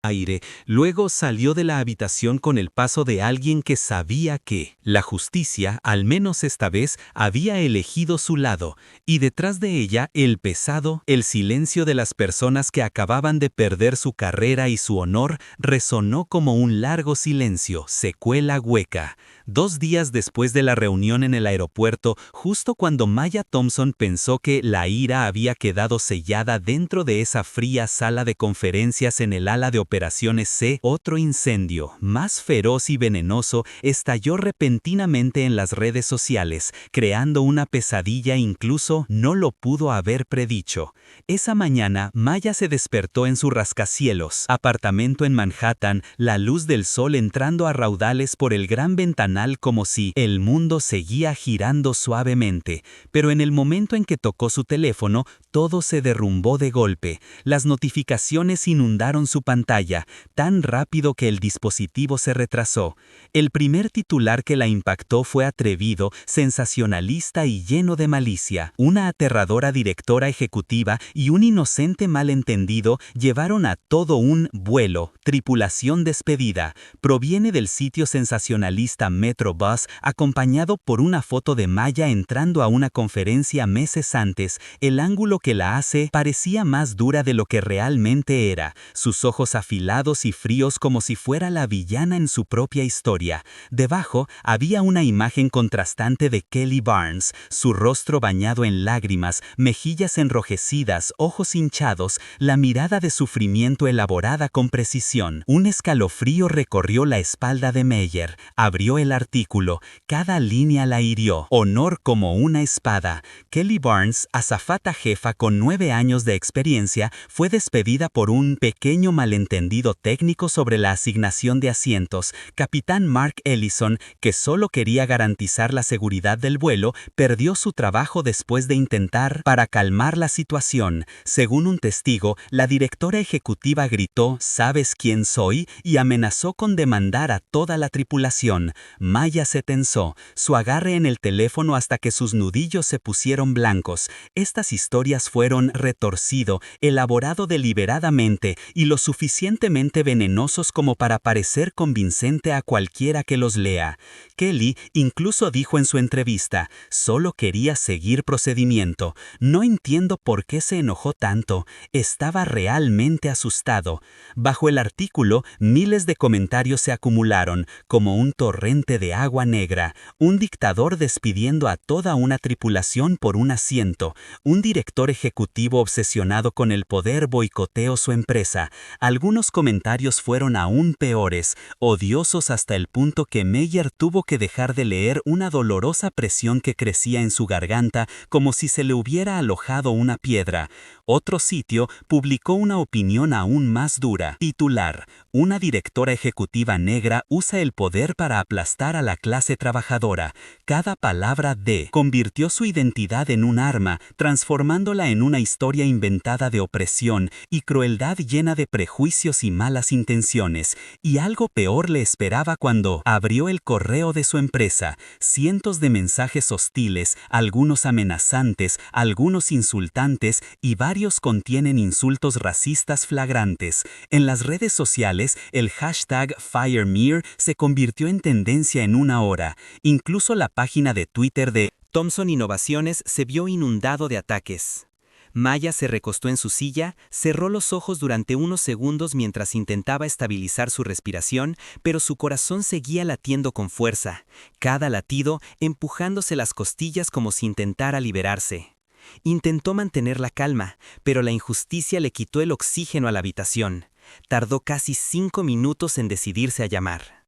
A: Aire, luego salió de la habitación con el paso de alguien que sabía que la justicia, al menos esta vez, había elegido su lado, y detrás de ella el pesado, el silencio de las personas que acababan de perder su carrera y su honor resonó como un largo silencio, secuela hueca. 2 días después de la reunión en el aeropuerto, justo cuando Maya Thompson pensó que la ira había quedado sellada dentro de esa fría sala de conferencias en el ala de operaciones C, otro incendio, más feroz y venenoso, estalló repentinamente en las redes sociales, creando una pesadilla incluso no lo pudo haber predicho. Esa mañana, Maya se despertó en su rascacielos, apartamento en Manhattan, la luz del sol entrando a raudales por el gran ventanal como si el mundo seguía girando suavemente, pero en el momento en que tocó su teléfono, todo se derrumbó de golpe. Las notificaciones inundaron su pantalla, tan rápido que el dispositivo se retrasó. El primer titular que la impactó fue atrevido, sensacionalista y lleno de malicia. Una aterradora directora ejecutiva y un inocente malentendido llevaron a todo un vuelo, tripulación despedida. Proviene del sitio sensacionalista Metrobus, acompañado por una foto de Maya entrando a una conferencia meses antes. El ángulo que la hace parecía más dura de lo que realmente era, sus ojos afilados y fríos como si fuera la villana en su propia historia. Debajo había una imagen contrastante de Kelly Barnes, su rostro bañado en lágrimas, mejillas enrojecidas, ojos hinchados, la mirada de sufrimiento elaborada con precisión. Un escalofrío recorrió la espalda de Meyer. Abrió el artículo. Cada línea la hirió. Honor como una espada. Kelly Barnes, azafata jefa con 9 años de experiencia, fue despedida por un pequeño malentendido técnico sobre la asignación de asientos. Capitán Mark Ellison, que solo quería garantizar la seguridad del vuelo, perdió su trabajo después de intentar para calmar la situación. Según un testigo, la directora ejecutiva gritó «¿Sabes quién soy?» y amenazó con demandar a toda la tripulación. Maya se tensó, su agarre en el teléfono hasta que sus nudillos se pusieron blancos. Estas historias fueron retorcido, elaborado deliberadamente y lo suficientemente venenosos como para parecer convincente a cualquiera que los lea. Kelly incluso dijo en su entrevista, solo quería seguir procedimiento. No entiendo por qué se enojó tanto. Estaba realmente asustado. Bajo el artículo, miles de comentarios se acumularon, como un torrente de agua negra. Un dictador despidiendo a toda una tripulación por un asiento. Un director ejecutivo obsesionado con el poder boicoteó su empresa. Algunos comentarios fueron aún peores, odiosos hasta el punto que Meyer tuvo que dejar de leer una dolorosa presión que crecía en su garganta como si se le hubiera alojado una piedra. Otro sitio publicó una opinión aún más dura. Titular: una directora ejecutiva negra usa el poder para aplastar a la clase trabajadora. Cada palabra de convirtió su identidad en un arma, transformándola en una historia inventada de opresión y crueldad llena de prejuicios y malas intenciones. Y algo peor le esperaba cuando abrió el correo de su empresa. Cientos de mensajes hostiles, algunos amenazantes, algunos insultantes y varios contienen insultos racistas flagrantes. En las redes sociales, el hashtag FireMeyer se convirtió en tendencia en una hora. Incluso la página de Twitter de Thompson Innovaciones se vio inundado de ataques. Maya se recostó en su silla, cerró los ojos durante unos segundos mientras intentaba estabilizar su respiración, pero su corazón seguía latiendo con fuerza, cada latido empujándose las costillas como si intentara liberarse. Intentó mantener la calma, pero la injusticia le quitó el oxígeno a la habitación. Tardó casi 5 minutos en decidirse a llamar.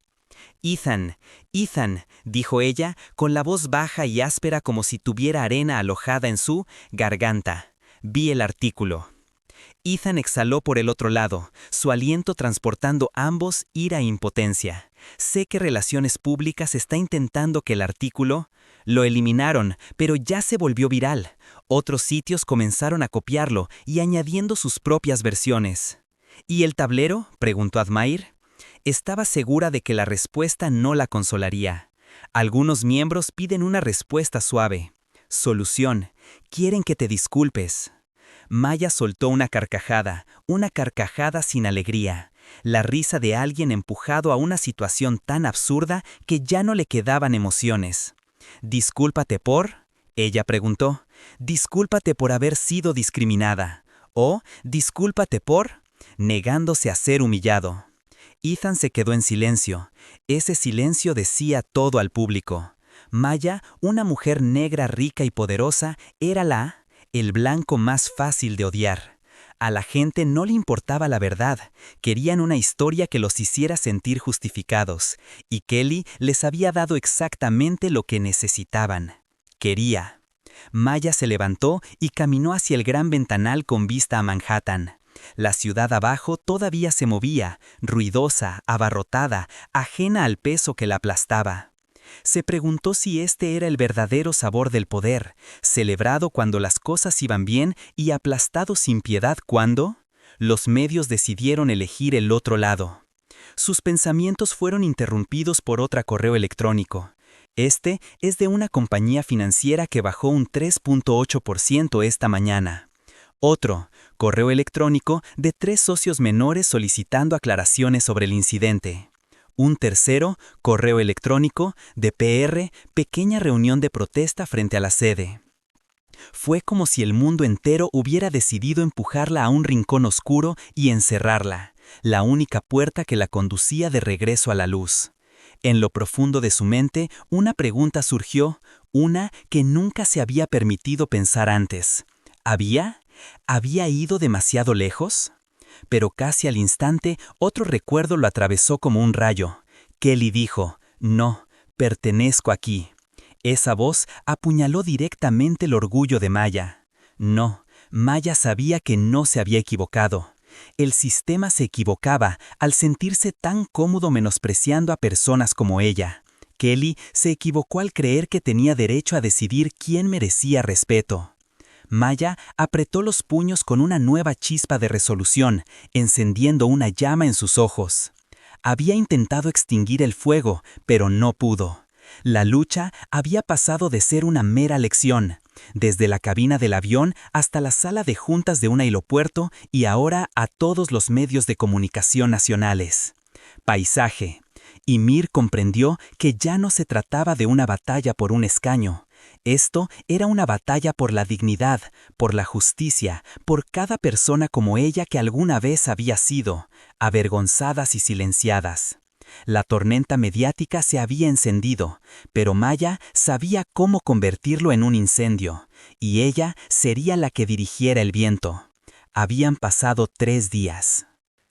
B: Ethan, Ethan, dijo ella, con la voz baja y áspera como si tuviera arena alojada en su garganta. Vi el artículo. Ethan exhaló por el otro lado, su aliento transportando ambos ira e impotencia. Sé que Relaciones Públicas está intentando que el artículo... Lo eliminaron, pero ya se volvió viral. Otros sitios comenzaron a copiarlo y añadiendo sus propias versiones. ¿Y el tablero?, preguntó Admair. Estaba segura de que la respuesta no la consolaría. Algunos miembros piden una respuesta suave. Solución: quieren que te disculpes. Maya soltó una carcajada sin alegría. La risa de alguien empujado a una situación tan absurda que ya no le quedaban emociones. «¿Discúlpate por?», ella preguntó. «¿Discúlpate por haber sido discriminada?» ¿O discúlpate por?», negándose a ser humillado. Ethan se quedó en silencio. Ese silencio decía todo al público. Maya, una mujer negra rica y poderosa, era el blanco más fácil de odiar. A la gente no le importaba la verdad, querían una historia que los hiciera sentir justificados, y Kelly les había dado exactamente lo que necesitaban. Quería. Maya se levantó y caminó hacia el gran ventanal con vista a Manhattan. La ciudad abajo todavía se movía, ruidosa, abarrotada, ajena al peso que la aplastaba. Se preguntó si este era el verdadero sabor del poder, celebrado cuando las cosas iban bien y aplastado sin piedad cuando los medios decidieron elegir el otro lado. Sus pensamientos fueron interrumpidos por otro correo electrónico. Este es de una compañía financiera que bajó un 3.8% esta mañana. Otro, correo electrónico de 3 socios menores solicitando aclaraciones sobre el incidente. Un tercero, correo electrónico de PR, pequeña reunión de protesta frente a la sede. Fue como si el mundo entero hubiera decidido empujarla a un rincón oscuro y encerrarla, la única puerta que la conducía de regreso a la luz. En lo profundo de su mente, una pregunta surgió, una que nunca se había permitido pensar antes. ¿Había ido demasiado lejos? Pero casi al instante, otro recuerdo lo atravesó como un rayo. Kelly dijo, «No, pertenezco aquí». Esa voz apuñaló directamente el orgullo de Maya. No, Maya sabía que no se había equivocado. El sistema se equivocaba al sentirse tan cómodo menospreciando a personas como ella. Kelly se equivocó al creer que tenía derecho a decidir quién merecía respeto. Maya apretó los puños con una nueva chispa de resolución, encendiendo una llama en sus ojos. Había intentado extinguir el fuego, pero no pudo. La lucha había pasado de ser una mera lección, desde la cabina del avión hasta la sala de juntas de un aeropuerto y ahora a todos los medios de comunicación nacionales. Paisaje. Y Mir comprendió que ya no se trataba de una batalla por un escaño. Esto era una batalla por la dignidad, por la justicia, por cada persona como ella que alguna vez había sido, avergonzadas y silenciadas. La tormenta mediática se había encendido, pero Maya sabía cómo convertirlo en un incendio, y ella sería la que dirigiera el viento. Habían pasado 3 días.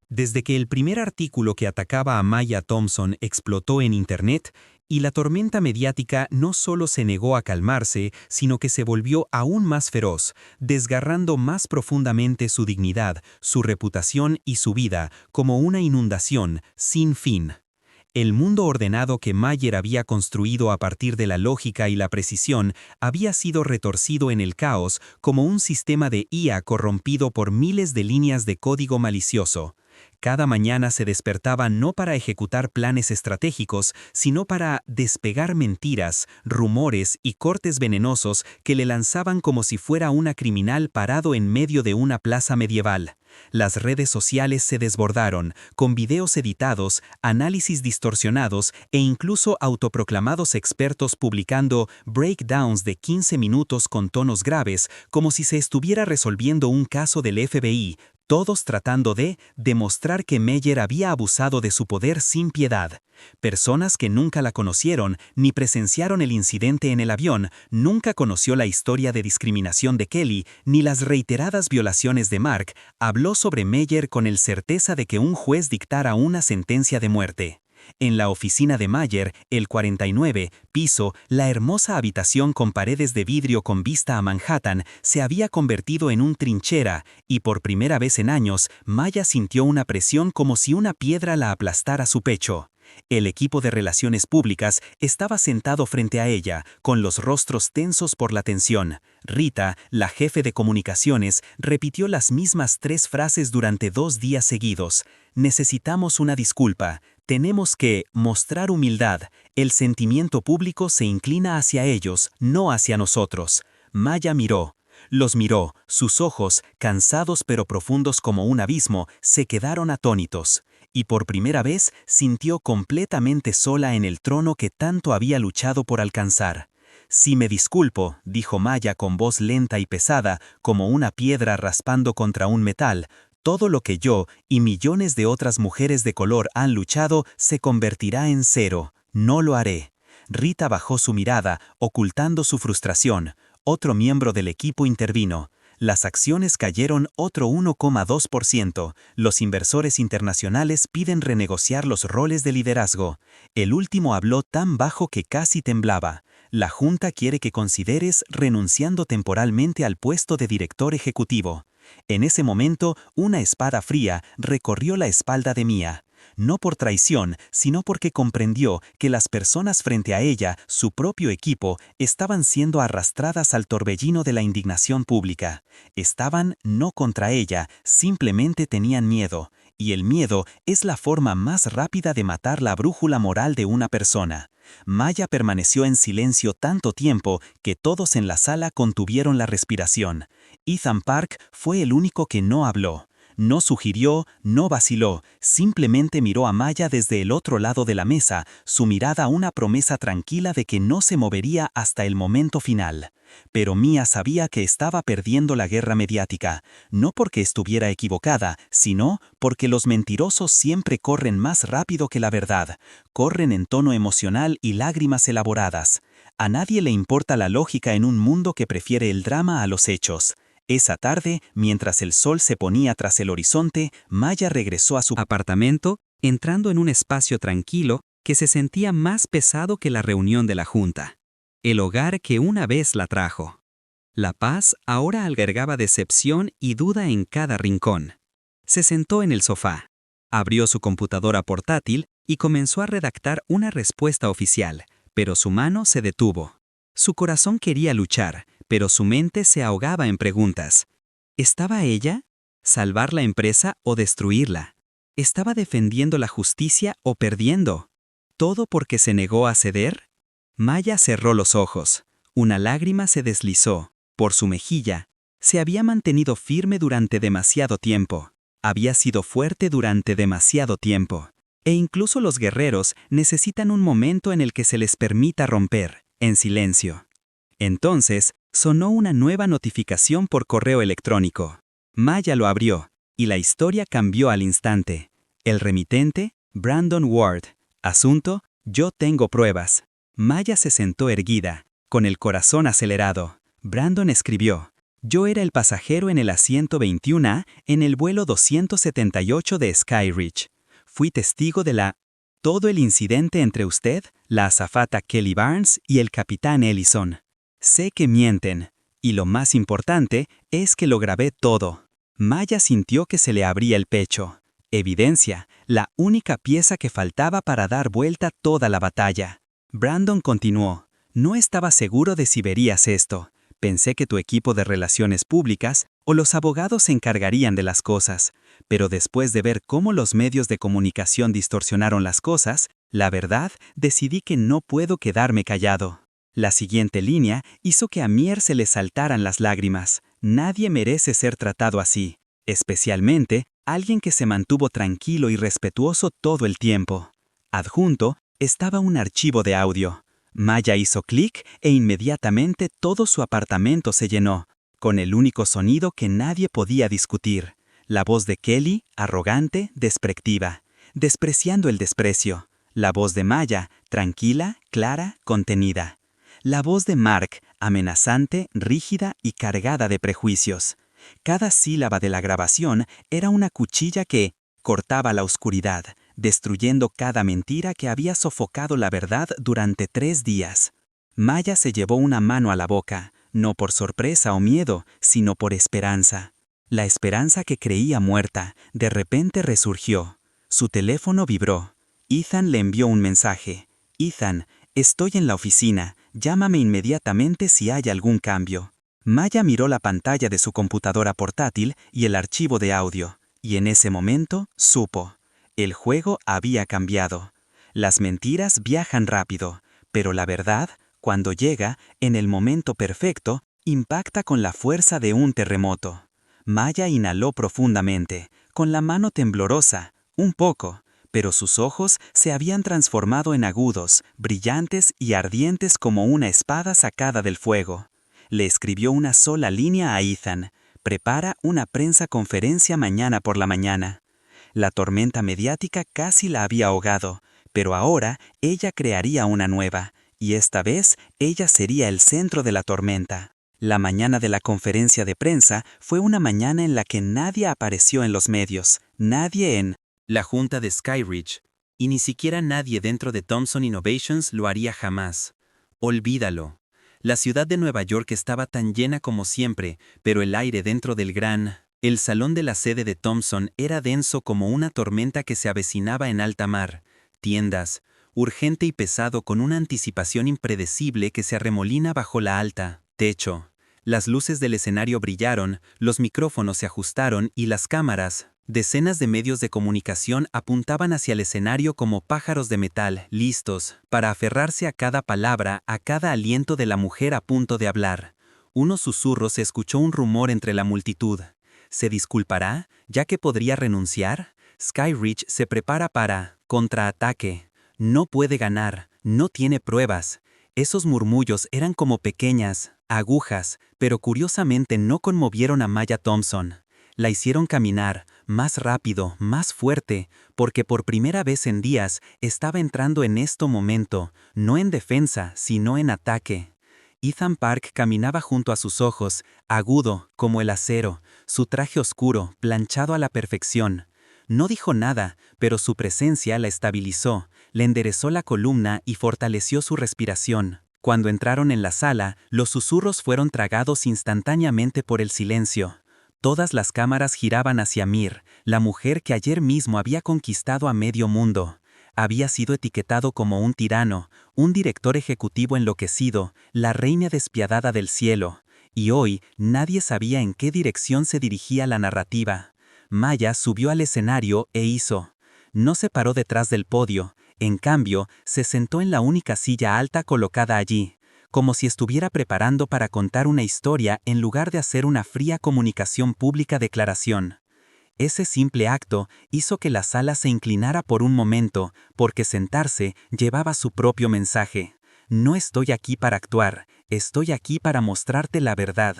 A: Desde que el primer artículo que atacaba a Maya Thompson explotó en Internet, y la tormenta mediática no solo se negó a calmarse, sino que se volvió aún más feroz, desgarrando más profundamente su dignidad, su reputación y su vida, como una inundación sin fin. El mundo ordenado que Mayer había construido a partir de la lógica y la precisión había sido retorcido en el caos como un sistema de IA corrompido por miles de líneas de código malicioso. Cada mañana se despertaba no para ejecutar planes estratégicos, sino para despegar mentiras, rumores y cortes venenosos que le lanzaban como si fuera una criminal parado en medio de una plaza medieval. Las redes sociales se desbordaron, con videos editados, análisis distorsionados e incluso autoproclamados expertos publicando breakdowns de 15 minutos con tonos graves, como si se estuviera resolviendo un caso del FBI, todos tratando de demostrar que Meyer había abusado de su poder sin piedad. Personas que nunca la conocieron ni presenciaron el incidente en el avión, nunca conoció la historia de discriminación de Kelly ni las reiteradas violaciones de Mark, habló sobre Meyer con el certeza de que un juez dictara una sentencia de muerte.
C: En la oficina de Mayer, el 49 piso, la hermosa habitación con paredes de vidrio con vista a Manhattan se había convertido en un trinchera, y por primera vez en años, Maya sintió una presión como si una piedra la aplastara su pecho. El equipo de relaciones públicas estaba sentado frente a ella, con los rostros tensos por la tensión. Rita, la jefe de comunicaciones, repitió las mismas 3 frases durante 2 días seguidos. Necesitamos una disculpa. Tenemos que mostrar humildad. El sentimiento público se inclina hacia ellos, no hacia nosotros. Maya miró. Los miró, sus ojos, cansados pero profundos como un abismo, se quedaron atónitos. Y por primera vez sintió completamente sola en el trono que tanto había luchado por alcanzar. «Sí me disculpo», dijo Maya con voz lenta y pesada, como una piedra raspando contra un metal. «Todo lo que yo y millones de otras mujeres de color han luchado se convertirá en cero. No lo haré». Rita bajó su mirada, ocultando su frustración. Otro miembro del equipo intervino. Las acciones cayeron otro 1,2%. Los inversores internacionales piden renegociar los roles de liderazgo. El último habló tan bajo que casi temblaba. La Junta quiere que consideres renunciando temporalmente al puesto de director ejecutivo. En ese momento, una espada fría recorrió la espalda de Mia. No por traición, sino porque comprendió que las personas frente a ella, su propio equipo, estaban siendo arrastradas al torbellino de la indignación pública. Estaban no contra ella, simplemente tenían miedo. Y el miedo es la forma más rápida de matar la brújula moral de una persona. Maya permaneció en silencio tanto tiempo que todos en la sala contuvieron la respiración. Ethan Park fue el único que no habló. No sugirió, no vaciló, simplemente miró a Maya desde el otro lado de la mesa, su mirada una promesa tranquila de que no se movería hasta el momento final. Pero Mia sabía que estaba perdiendo la guerra mediática, no porque estuviera equivocada, sino porque los mentirosos siempre corren más rápido que la verdad, corren en tono emocional y lágrimas elaboradas. A nadie le importa la lógica en un mundo que prefiere el drama a los hechos. Esa tarde, mientras el sol se ponía tras el horizonte, Maya regresó a su
B: apartamento, entrando en un espacio tranquilo que se sentía más pesado que la reunión de la Junta. El hogar que una vez la trajo. La paz ahora albergaba decepción y duda en cada rincón. Se sentó en el sofá, abrió su computadora portátil y comenzó a redactar una respuesta oficial, pero su mano se detuvo. Su corazón quería luchar, pero su mente se ahogaba en preguntas. ¿Estaba ella? ¿Salvar la empresa o destruirla? ¿Estaba defendiendo la justicia o perdiendo? ¿Todo porque se negó a ceder? Maya cerró los ojos. Una lágrima se deslizó por su mejilla. Se había mantenido firme durante demasiado tiempo. Había sido fuerte durante demasiado tiempo. E incluso los guerreros necesitan un momento en el que se les permita romper, en silencio. Entonces, sonó una nueva notificación por correo electrónico. Maya lo abrió, y la historia cambió al instante. El remitente, Brandon Ward. Asunto, yo tengo pruebas. Maya se sentó erguida, con el corazón acelerado. Brandon escribió: yo era el pasajero en el asiento 21A en el vuelo 278 de Skyridge. Fui testigo de todo el incidente entre usted, la azafata Kelly Barnes y el capitán Ellison. Sé que mienten, y lo más importante es que lo grabé todo. Maya sintió que se le abría el pecho. Evidencia, la única pieza que faltaba para dar vuelta toda la batalla. Brandon continuó: no estaba seguro de si verías esto. Pensé que tu equipo de relaciones públicas o los abogados se encargarían de las cosas, pero después de ver cómo los medios de comunicación distorsionaron las cosas, la verdad, decidí que no puedo quedarme callado. La siguiente línea hizo que a Mier se le saltaran las lágrimas. Nadie merece ser tratado así, especialmente alguien que se mantuvo tranquilo y respetuoso todo el tiempo. Adjunto estaba un archivo de audio. Maya hizo clic e inmediatamente todo su apartamento se llenó, con el único sonido que nadie podía discutir. La voz de Kelly, arrogante, despectiva, despreciando el desprecio. La voz de Maya, tranquila, clara, contenida. La voz de Mark, amenazante, rígida y cargada de prejuicios. Cada sílaba de la grabación era una cuchilla que cortaba la oscuridad,
C: destruyendo cada mentira que había sofocado la verdad durante 3 días. Maya se llevó una mano a la boca, no por sorpresa o miedo, sino por esperanza. La esperanza que creía muerta, de repente resurgió. Su teléfono vibró. Ethan le envió un mensaje. Ethan, estoy en la oficina, llámame inmediatamente si hay algún cambio. Maya miró la pantalla de su computadora portátil y el archivo de audio, y en ese momento supo. El juego había cambiado. Las mentiras viajan rápido, pero la verdad, cuando llega, en el momento perfecto, impacta con la fuerza de un terremoto. Maya inhaló profundamente, con la mano temblorosa, un poco, pero sus ojos se habían transformado en agudos, brillantes y ardientes como una espada sacada del fuego. Le escribió una sola línea a Ethan: prepara una prensa conferencia mañana por la mañana. La tormenta mediática casi la había ahogado, pero ahora ella crearía una nueva, y esta vez ella sería el centro de la tormenta. La mañana de la conferencia de prensa fue una mañana en la que nadie apareció en los medios, nadie en
A: la junta de Skyridge, y ni siquiera nadie dentro de Thomson Innovations lo haría jamás. Olvídalo. La ciudad de Nueva York estaba tan llena como siempre, pero el aire dentro del el salón de la sede de Thomson era denso como una tormenta que se avecinaba en alta mar. Tiendas, urgente y pesado con una anticipación impredecible que se arremolina bajo la alta techo. Las luces del escenario brillaron, los micrófonos se ajustaron y las cámaras, decenas de medios de comunicación apuntaban hacia el escenario como pájaros de metal, listos para aferrarse a cada palabra, a cada aliento de la mujer a punto de hablar. Unos susurros se escuchó un rumor entre la multitud. ¿Se disculpará, ya que podría renunciar? Skyridge se prepara para contraataque. No puede ganar, no tiene pruebas. Esos murmullos eran como pequeñas agujas, pero curiosamente no conmovieron a Maya Thomson. La hicieron caminar, más rápido, más fuerte, porque por primera vez en días estaba entrando en este momento, no en defensa, sino en ataque. Ethan Park caminaba junto a sus ojos, agudo como el acero, su traje oscuro, planchado a la perfección. No dijo nada, pero su presencia la estabilizó, le enderezó la columna y fortaleció su respiración. Cuando entraron en la sala, los susurros fueron tragados instantáneamente por el silencio. Todas las cámaras giraban hacia Mir, la mujer que ayer mismo había conquistado a medio mundo. Había sido etiquetado como un tirano, un director ejecutivo enloquecido, la reina despiadada del cielo. Y hoy nadie sabía en qué dirección se dirigía la narrativa. Maya subió al escenario e hizo. No se paró detrás del podio, en cambio, se sentó en la única silla alta colocada allí, como si estuviera preparando para contar una historia en lugar de hacer una fría comunicación pública declaración. Ese simple acto hizo que la sala se inclinara por un momento, porque sentarse llevaba su propio mensaje. No estoy aquí para actuar, estoy aquí para mostrarte la verdad.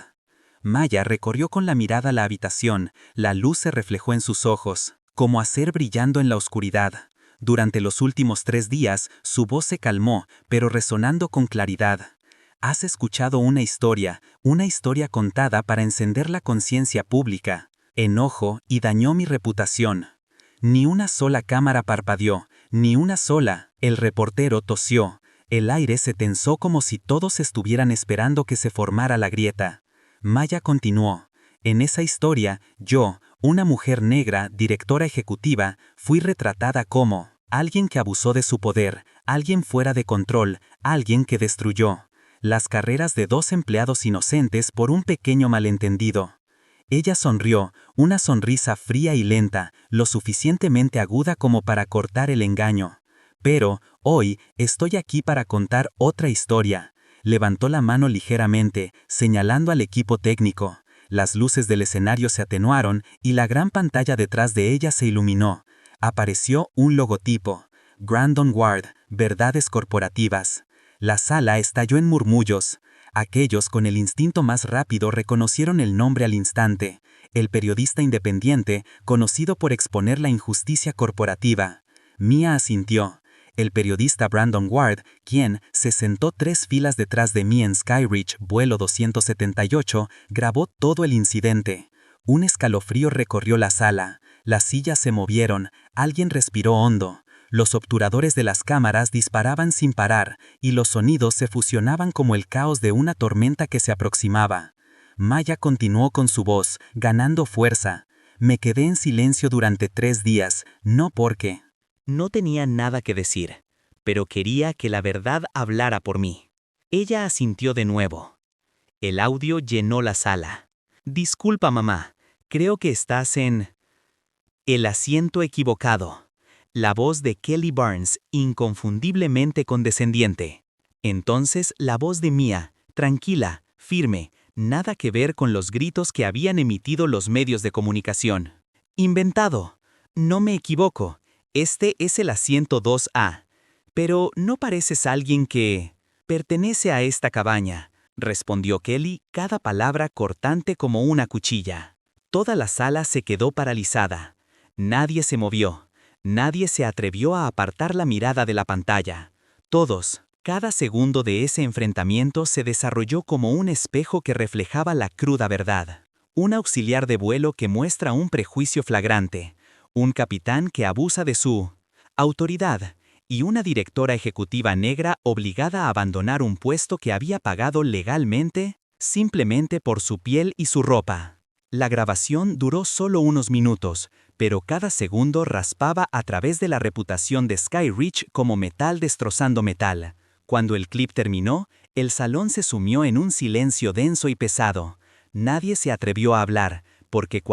A: Maya recorrió con la mirada la habitación, la luz se reflejó en sus ojos, como acer brillando en la oscuridad. Durante los últimos 3 días, su voz se calmó, pero resonando con claridad. Has escuchado una historia contada para encender la conciencia pública. Enojo y dañó mi reputación. Ni una sola cámara parpadeó, ni una sola. El reportero tosió. El aire se tensó como si todos estuvieran esperando que se formara la grieta. Maya continuó. En esa historia, yo, una mujer negra, directora ejecutiva, fui retratada como alguien que abusó de su poder, alguien fuera de control, alguien que destruyó las carreras de 2 empleados inocentes por un pequeño malentendido. Ella sonrió, una sonrisa fría y lenta, lo suficientemente aguda como para cortar el engaño. Pero, hoy, estoy aquí para contar otra historia. Levantó la mano ligeramente, señalando al equipo técnico. Las luces del escenario se atenuaron y la gran pantalla detrás de ella se iluminó. Apareció un logotipo. Grandon Ward, Verdades Corporativas. La sala estalló en murmullos. Aquellos con el instinto más rápido reconocieron el nombre al instante. El periodista independiente, conocido por exponer la injusticia corporativa. Mia asintió. El periodista Brandon Ward, quien se sentó 3 filas detrás de mí en Skyridge, vuelo 278, grabó todo el incidente. Un escalofrío recorrió la sala.
C: Las sillas se movieron, alguien respiró hondo. Los obturadores de las cámaras disparaban sin parar, y los sonidos se fusionaban como el caos de una tormenta que se aproximaba. Maya continuó con su voz, ganando fuerza. Me quedé en silencio durante 3 días, no porque...
B: No tenía nada que decir, pero quería que la verdad hablara por mí. Ella asintió de nuevo. El audio llenó la sala. Disculpa, mamá, creo que estás en... El asiento equivocado. La voz de Kelly Barnes, inconfundiblemente condescendiente. Entonces la voz de Mia, tranquila, firme, nada que ver con los gritos que habían emitido los medios de comunicación. Inventado. No me equivoco. Este es el asiento 2A. Pero no pareces alguien que... Pertenece a esta cabaña, respondió Kelly, cada palabra cortante como una cuchilla. Toda la sala se quedó paralizada. Nadie se movió. Nadie se atrevió a apartar la mirada de la pantalla. Todos, cada segundo de ese enfrentamiento se desarrolló como un espejo que reflejaba la cruda verdad. Un auxiliar de vuelo que muestra un prejuicio flagrante. Un capitán que abusa de su autoridad. Y una directora ejecutiva negra obligada a abandonar un puesto que había pagado legalmente, simplemente por su piel y su ropa. La grabación duró solo unos minutos, pero cada segundo raspaba a través de la reputación de Sky Rich como metal destrozando metal. Cuando el clip terminó, el salón se sumió en un silencio denso y pesado. Nadie se atrevió a hablar, porque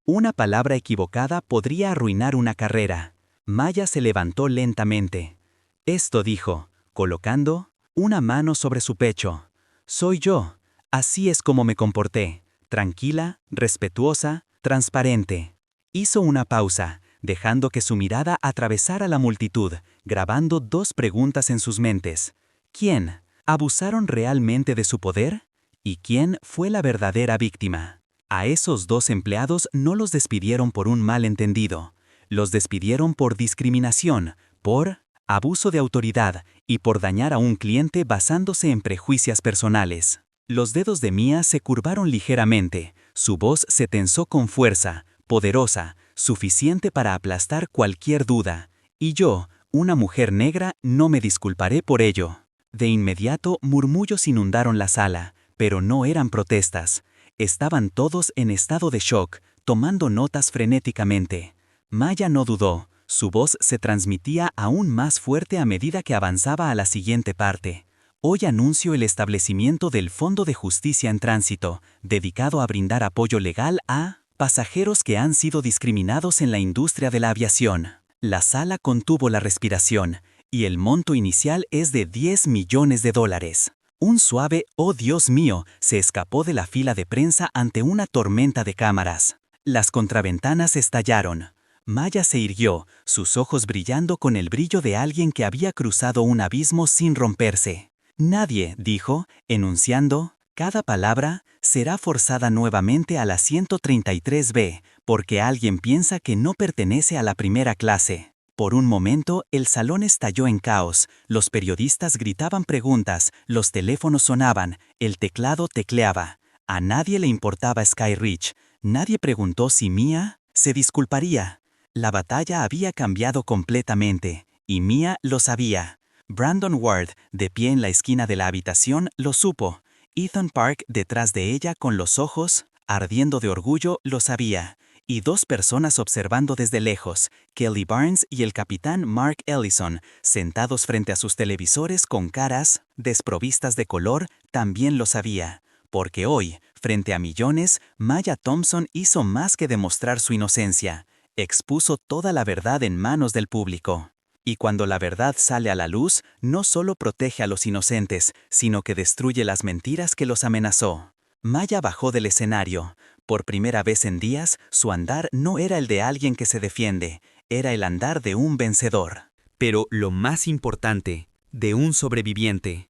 B: una palabra equivocada podría arruinar una carrera. Maya se levantó lentamente. Esto dijo, colocando una mano sobre su pecho. Soy yo. Así es como me comporté. Tranquila, respetuosa, transparente. Hizo una pausa, dejando que su mirada atravesara la multitud, grabando 2 preguntas en sus mentes. ¿Quién? ¿Abusaron realmente de su poder? ¿Y quién fue la verdadera víctima? A esos 2 empleados no los despidieron por un malentendido. Los despidieron por discriminación, por abuso de autoridad y por dañar a un cliente basándose en prejuicios personales. Los dedos de Mia se curvaron ligeramente, su voz se tensó con fuerza, poderosa, suficiente para aplastar cualquier duda. Y yo, una mujer negra, no me disculparé por ello. De inmediato, murmullos inundaron la sala, pero no eran protestas. Estaban todos en estado de shock, tomando notas frenéticamente. Maya no dudó, su voz se transmitía aún más fuerte a medida que avanzaba a la siguiente parte. Hoy anuncio el establecimiento del Fondo de Justicia en Tránsito, dedicado a brindar apoyo legal a pasajeros que han sido discriminados en la industria de la aviación. La sala contuvo la respiración, y el monto inicial es de $10 millones. Un suave «oh Dios mío» se escapó de la fila de prensa ante una tormenta de cámaras. Las contraventanas estallaron. Maya se irguió, sus ojos brillando con el brillo de alguien que había cruzado un abismo sin romperse. Nadie, dijo, enunciando, cada palabra, será forzada nuevamente a la 133B, porque alguien piensa que no pertenece a la primera clase. Por un momento, el salón estalló en caos, los periodistas gritaban preguntas, los teléfonos sonaban, el teclado tecleaba. A nadie le importaba Sky Rich, nadie preguntó si Mia se disculparía. La batalla había cambiado completamente, y Mia lo sabía. Brandon Ward, de pie en la esquina de la habitación, lo supo. Ethan Park, detrás de ella con los ojos, ardiendo de orgullo, lo sabía. Y 2 personas observando desde lejos, Kelly Barnes y el capitán Mark Ellison, sentados frente a sus televisores con caras desprovistas de color, también lo sabía. Porque hoy, frente a millones, Maya Thompson hizo más que demostrar su inocencia. Expuso toda la verdad en manos del público. Y cuando la verdad sale a la luz, no solo protege a los inocentes, sino que destruye las mentiras que los amenazó. Maya bajó del escenario. Por primera vez en días, su andar no era el de alguien que se defiende, era el andar de un vencedor.
A: Pero lo más importante, de un sobreviviente.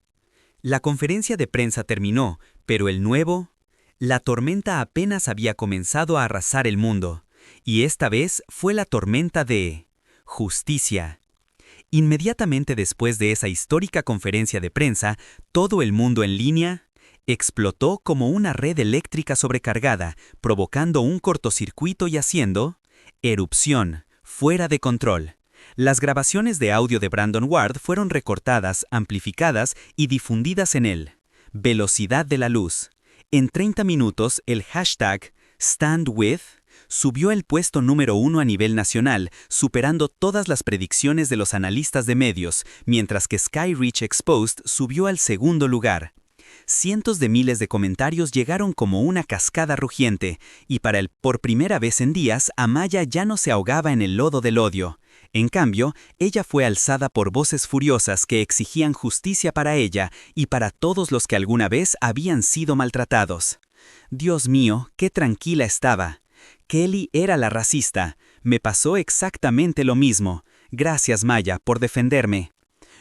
A: La conferencia de prensa terminó, pero la tormenta apenas había comenzado a arrasar el mundo. Y esta vez fue la tormenta de justicia. Inmediatamente después de esa histórica conferencia de prensa, todo el mundo en línea explotó como una red eléctrica sobrecargada, provocando un cortocircuito y haciendo
C: Erupción. Fuera de control. Las grabaciones de audio de Brandon Ward fueron recortadas, amplificadas y difundidas en él. Velocidad de la luz. En 30 minutos, el hashtag #StandWith subió el puesto número 1 a nivel nacional, superando todas las predicciones de los analistas de medios, mientras que Sky Rich Exposed subió al segundo lugar. Cientos de miles de comentarios llegaron como una cascada rugiente, y por primera vez en días, Amaya ya no se ahogaba en el lodo del odio. En cambio, ella fue alzada por voces furiosas que exigían justicia para ella y para todos los que alguna vez habían sido maltratados. Dios mío, qué tranquila estaba. Kelly era la racista. Me pasó exactamente lo mismo. Gracias, Maya, por defenderme.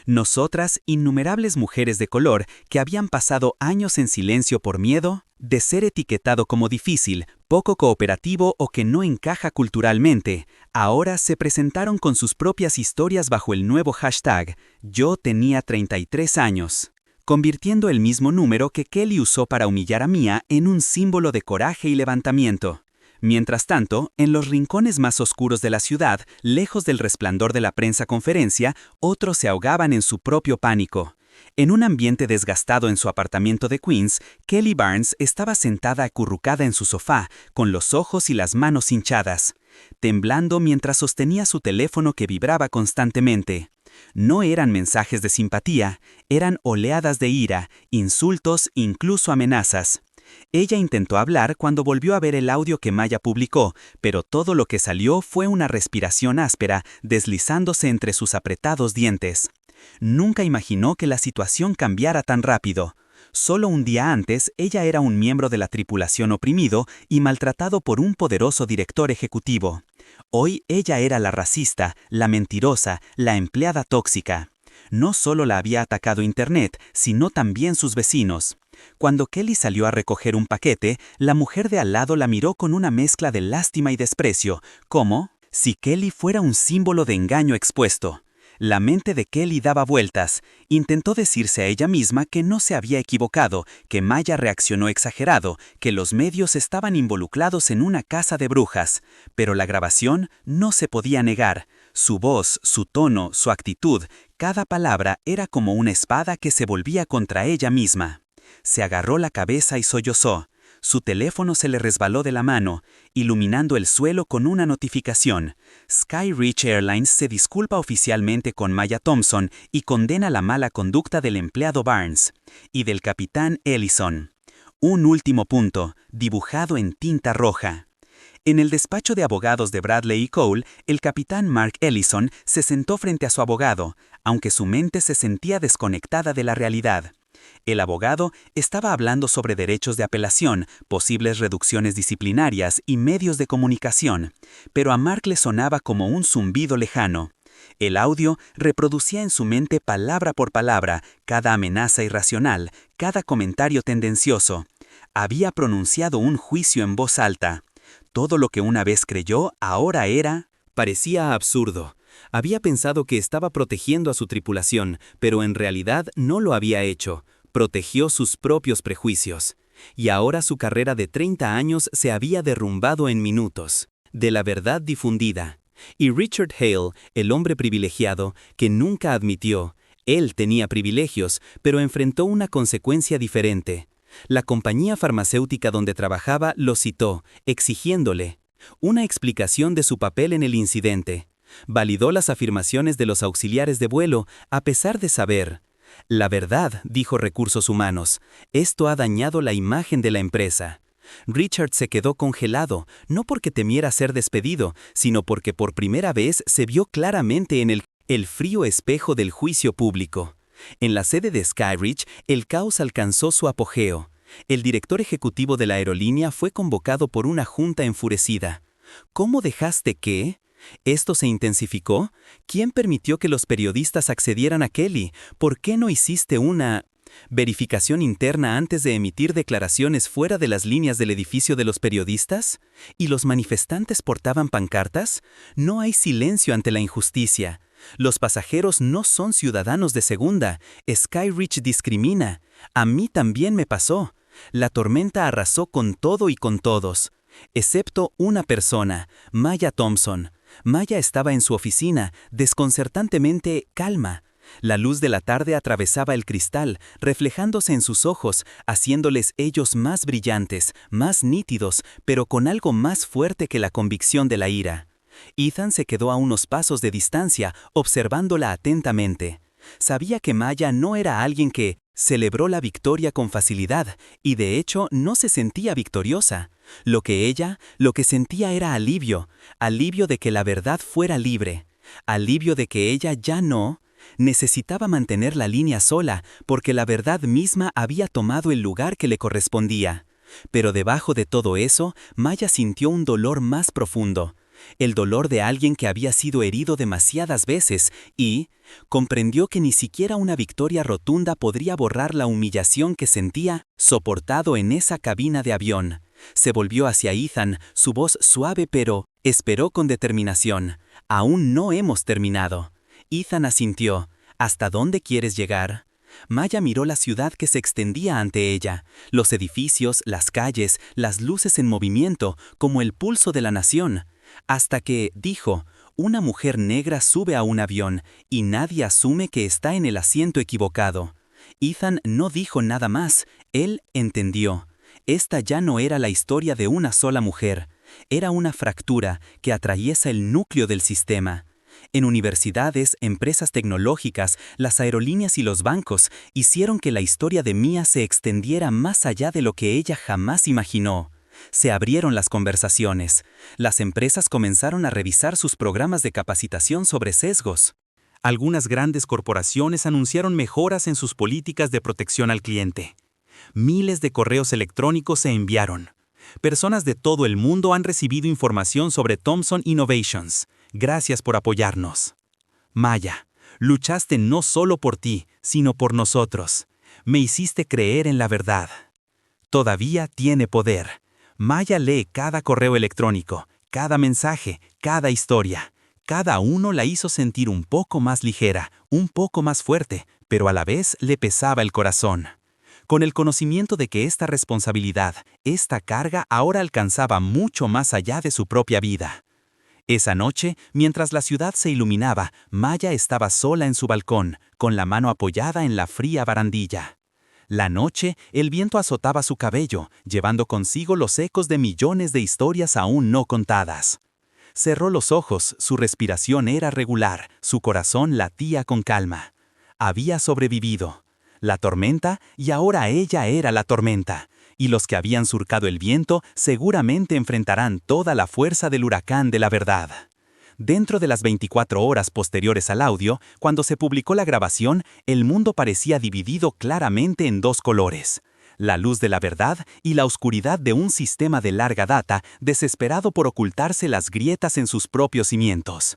C: Nosotras, innumerables mujeres de color que habían pasado años en silencio por miedo de ser etiquetado como difícil, poco cooperativo o que no encaja culturalmente, ahora se presentaron con sus propias historias bajo el nuevo hashtag Yo tenía 33 años, convirtiendo el mismo número que Kelly usó para humillar a Mia en un símbolo de coraje y levantamiento. Mientras tanto, en los rincones más oscuros de la ciudad, lejos del resplandor de la prensa conferencia, otros se ahogaban en su propio pánico. En un ambiente desgastado en su apartamento de Queens, Kelly Barnes estaba sentada acurrucada en su sofá, con los ojos y las manos hinchadas, temblando mientras sostenía su teléfono que vibraba constantemente. No eran mensajes de simpatía, eran oleadas de ira, insultos, incluso amenazas. Ella intentó hablar cuando volvió a ver el audio que Maya publicó, pero todo lo que salió fue una respiración áspera, deslizándose entre sus apretados dientes. Nunca imaginó que la situación cambiara tan rápido. Solo un día antes, ella era un miembro de la tripulación oprimido y maltratado por un poderoso director ejecutivo. Hoy ella era la racista, la mentirosa, la empleada tóxica. No solo la había atacado Internet, sino también sus vecinos. Cuando Kelly salió a recoger un paquete, la mujer de al lado la miró con una mezcla de lástima y desprecio, como si Kelly fuera un símbolo de engaño expuesto. La mente de Kelly daba vueltas. Intentó decirse a ella misma que no se había equivocado, que Maya reaccionó exagerado, que los medios estaban involucrados en una caza de brujas. Pero la grabación no se podía negar. Su voz, su tono, su actitud, cada palabra era como una espada que se volvía contra ella misma. Se agarró la cabeza y sollozó. Su teléfono se le resbaló de la mano, iluminando el suelo con una notificación. Sky Rich Airlines se disculpa oficialmente con Maya Thompson y condena la mala conducta del empleado Barnes y del capitán Ellison. Un último punto, dibujado en tinta roja. En el despacho de abogados de Bradley y Cole, el capitán Mark Ellison se sentó frente a su abogado, aunque su mente se sentía desconectada de la realidad. El abogado estaba hablando sobre derechos de apelación, posibles reducciones disciplinarias y medios de comunicación, pero a Mark le sonaba como un zumbido lejano. El audio reproducía en su mente palabra por palabra cada amenaza irracional, cada comentario tendencioso. Había pronunciado un juicio en voz alta. Todo lo que una vez creyó ahora era...
A: Parecía absurdo. Había pensado que estaba protegiendo a su tripulación, pero en realidad no lo había hecho. Protegió sus propios prejuicios. Y ahora su carrera de 30 años se había derrumbado en minutos. De la verdad difundida. Y Richard Hale, el hombre privilegiado, que nunca admitió, él tenía privilegios, pero enfrentó una consecuencia diferente. La compañía farmacéutica donde trabajaba lo citó, exigiéndole una explicación de su papel en el incidente. Validó las afirmaciones de los auxiliares de vuelo, a pesar de saber. La verdad, dijo Recursos Humanos, esto ha dañado la imagen de la empresa. Richard se quedó congelado, no porque temiera ser despedido, sino porque por primera vez se vio claramente en el frío espejo del juicio público. En la sede de Skyridge, el caos alcanzó su apogeo. El director ejecutivo de la aerolínea fue convocado por una junta enfurecida. ¿Cómo dejaste que...? ¿Esto se intensificó? ¿Quién permitió que los periodistas accedieran a Kelly? ¿Por qué no hiciste una verificación interna antes de emitir declaraciones fuera de las líneas del edificio de los periodistas? ¿Y los manifestantes portaban pancartas? No hay silencio ante la injusticia. Los pasajeros no son ciudadanos de segunda. Skyridge discrimina. A mí también me pasó. La tormenta arrasó con todo y con todos.
C: Excepto una persona, Maya Thompson. Maya estaba en su oficina, desconcertantemente calma. La luz de la tarde atravesaba el cristal, reflejándose en sus ojos, haciéndoles ellos más brillantes, más nítidos, pero con algo más fuerte que la convicción de la ira. Ethan se quedó a unos pasos de distancia, observándola atentamente. Sabía que Maya no era alguien que celebró la victoria con facilidad, y de hecho no se sentía victoriosa. Lo que sentía era alivio, alivio de que la verdad fuera libre, alivio de que ella ya no necesitaba mantener la línea sola, porque la verdad misma había tomado el lugar que le correspondía. Pero debajo de todo eso, Maya sintió un dolor más profundo. El dolor de alguien que había sido herido demasiadas veces y comprendió que ni siquiera una victoria rotunda podría borrar la humillación que sentía soportado en esa cabina de avión. Se volvió hacia Ethan, su voz suave pero esperó con determinación. Aún no hemos terminado. Ethan asintió. ¿Hasta dónde quieres llegar? Maya miró la ciudad que se extendía ante ella, los edificios, las calles, las luces en movimiento, como el pulso de la nación. Hasta que, dijo, una mujer negra sube a un avión y nadie asume que está en el asiento equivocado. Ethan no dijo nada más, él entendió. Esta ya no era la historia de una sola mujer, era una fractura que atraviesa el núcleo del sistema. En universidades, empresas tecnológicas, las aerolíneas y los bancos hicieron que la historia de Mia se extendiera más allá de lo que ella jamás imaginó. Se abrieron las conversaciones. Las empresas comenzaron a revisar sus programas de capacitación sobre sesgos.
A: Algunas grandes corporaciones anunciaron mejoras en sus políticas de protección al cliente. Miles de correos electrónicos se enviaron. Personas de todo el mundo han recibido información sobre Thomson Innovations. Gracias por apoyarnos. Maya, luchaste no solo por ti, sino por nosotros. Me hiciste creer en la verdad. Todavía tiene poder. Maya lee cada correo electrónico, cada mensaje, cada historia. Cada uno la hizo sentir un poco más ligera, un poco más fuerte, pero a la vez le pesaba el corazón. Con el conocimiento de que esta responsabilidad, esta carga ahora alcanzaba mucho más allá de su propia vida. Esa noche, mientras la ciudad se iluminaba, Maya estaba sola en su balcón, con la mano apoyada en la fría barandilla. La noche, el viento azotaba su cabello, llevando consigo los ecos de millones de historias aún no contadas. Cerró los ojos, su respiración era regular, su corazón latía con calma. Había sobrevivido. La tormenta, y ahora ella era la tormenta. Y los que habían surcado el viento seguramente enfrentarán toda la fuerza del huracán de la verdad. Dentro de las 24 horas posteriores al audio, cuando se publicó la grabación, el mundo parecía dividido claramente en dos colores: la luz de la verdad y la oscuridad de un sistema de larga data desesperado por ocultarse las grietas en sus propios cimientos.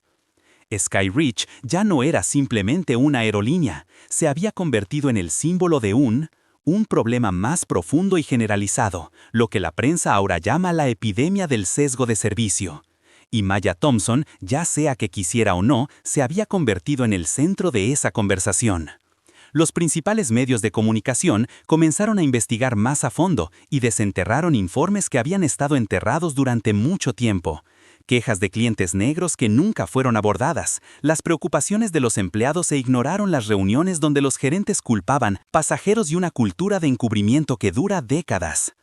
A: Skyreach ya no era simplemente una aerolínea, se había convertido en el símbolo de un problema más profundo y generalizado, lo que la prensa ahora llama la epidemia del sesgo de servicio. Y Maya Thompson, ya sea que quisiera o no, se había convertido en el centro de esa conversación. Los principales medios de comunicación comenzaron a investigar más a fondo y desenterraron informes que habían estado enterrados durante mucho tiempo. Quejas de clientes negros que nunca fueron abordadas, las preocupaciones de los empleados e ignoraron las reuniones donde los gerentes culpaban pasajeros y una cultura de encubrimiento que dura décadas.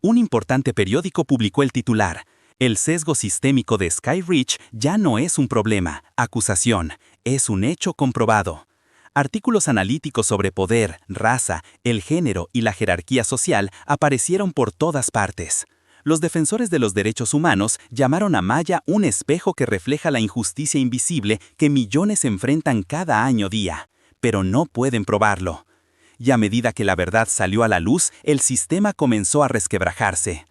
A: Un importante periódico publicó el titular: el sesgo sistémico de Skyreach ya no es un problema, acusación, es un hecho comprobado. Artículos analíticos sobre poder, raza, el género y la jerarquía social aparecieron por todas partes. Los defensores de los derechos humanos llamaron a Maya un espejo que refleja la injusticia invisible que millones enfrentan cada año-día, pero no pueden probarlo. Y a medida que la verdad salió a la luz, el sistema comenzó a resquebrajarse.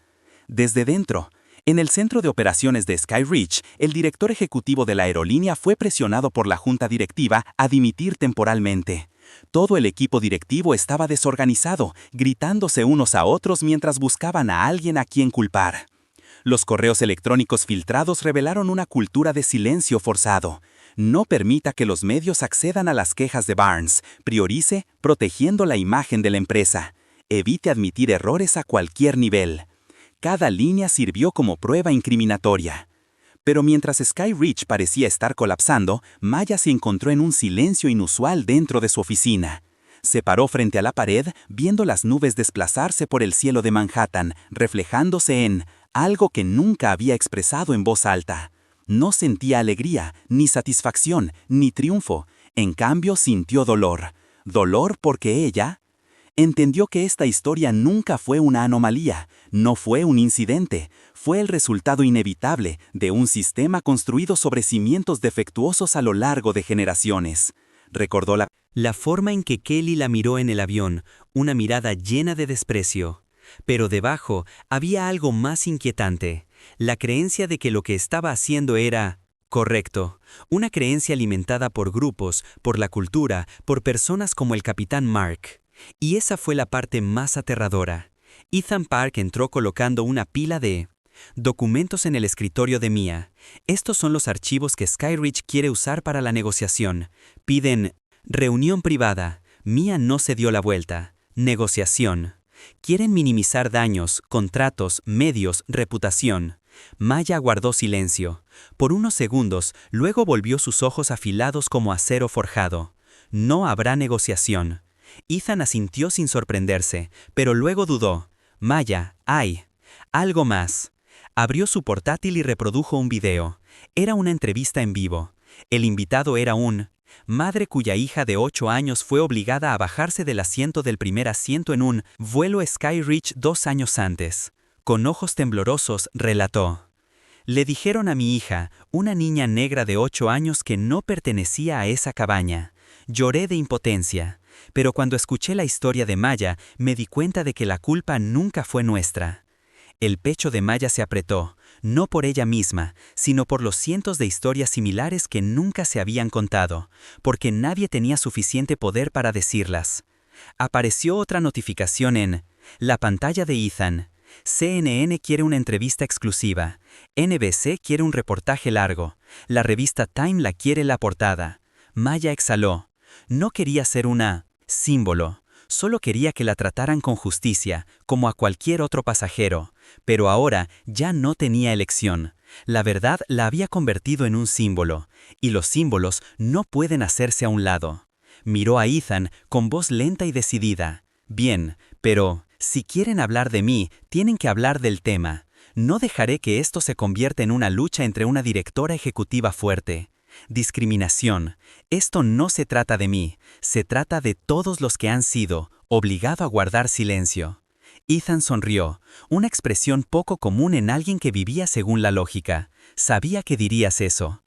A: Desde dentro, en el centro de operaciones de Skyreach, el director ejecutivo de la aerolínea fue presionado por la junta directiva a dimitir temporalmente. Todo el equipo directivo estaba desorganizado, gritándose unos a otros mientras buscaban a alguien a quien culpar. Los correos electrónicos filtrados revelaron una cultura de silencio forzado. No permita que los medios accedan a las quejas de Barnes. Priorice protegiendo la imagen de la empresa. Evite admitir errores a cualquier nivel.
C: Cada línea sirvió como prueba incriminatoria. Pero mientras Sky Ridge parecía estar colapsando, Maya se encontró en un silencio inusual dentro de su oficina. Se paró frente a la pared, viendo las nubes desplazarse por el cielo de Manhattan, reflejándose en algo que nunca había expresado en voz alta. No sentía alegría, ni satisfacción, ni triunfo. En cambio, sintió dolor. Dolor porque ella entendió que esta historia nunca fue una anomalía, no fue un incidente, fue el resultado inevitable de un sistema construido sobre cimientos defectuosos a lo largo de generaciones. Recordó
A: la forma en que Kelly la miró en el avión, una mirada llena de desprecio. Pero debajo había algo más inquietante, la creencia de que lo que estaba haciendo era correcto, una creencia alimentada por grupos, por la cultura, por personas como el Capitán Mark. Y esa fue la parte más aterradora. Ethan Park entró colocando una pila de documentos en el escritorio de Mia. Estos son los archivos que Sky Ridge quiere usar para la negociación. Piden reunión privada. Mia no se dio la vuelta. Negociación. Quieren minimizar daños, contratos, medios, reputación. Maya guardó silencio. Por unos segundos, luego volvió sus ojos afilados como acero forjado. No habrá negociación. Ethan asintió sin sorprenderse, pero luego dudó. Maya, hay algo más. Abrió su portátil y reprodujo un video. Era una entrevista en vivo. El invitado era un madre cuya hija de 8 años fue obligada a bajarse del asiento del primer asiento en un vuelo Sky Ridge 2 años antes. Con ojos temblorosos, relató. Le dijeron a mi hija, una niña negra de 8 años, que no pertenecía a esa cabaña. Lloré de impotencia. Pero cuando escuché la historia de Maya, me di cuenta de que la culpa nunca fue nuestra. El pecho de Maya se apretó, no por ella misma, sino por los cientos de historias similares que nunca se habían contado, porque nadie tenía suficiente poder para decirlas. Apareció otra notificación en la pantalla de Ethan. CNN quiere una entrevista exclusiva. NBC quiere un reportaje largo. La revista Time la quiere la portada. Maya exhaló. No quería ser una símbolo, solo quería que la trataran con justicia, como a cualquier otro pasajero, pero ahora ya no tenía elección. La verdad la había convertido en un símbolo, y los símbolos no pueden hacerse a un lado. Miró a Ethan con voz lenta y decidida. Bien, pero si quieren hablar de mí, tienen que hablar del tema. No dejaré que esto se convierta en una lucha entre una directora ejecutiva fuerte. Discriminación. Esto no se trata de mí, se trata de todos los que han sido obligado a guardar silencio. Ethan sonrió, una expresión poco común en alguien que vivía según la lógica. Sabía que dirías eso.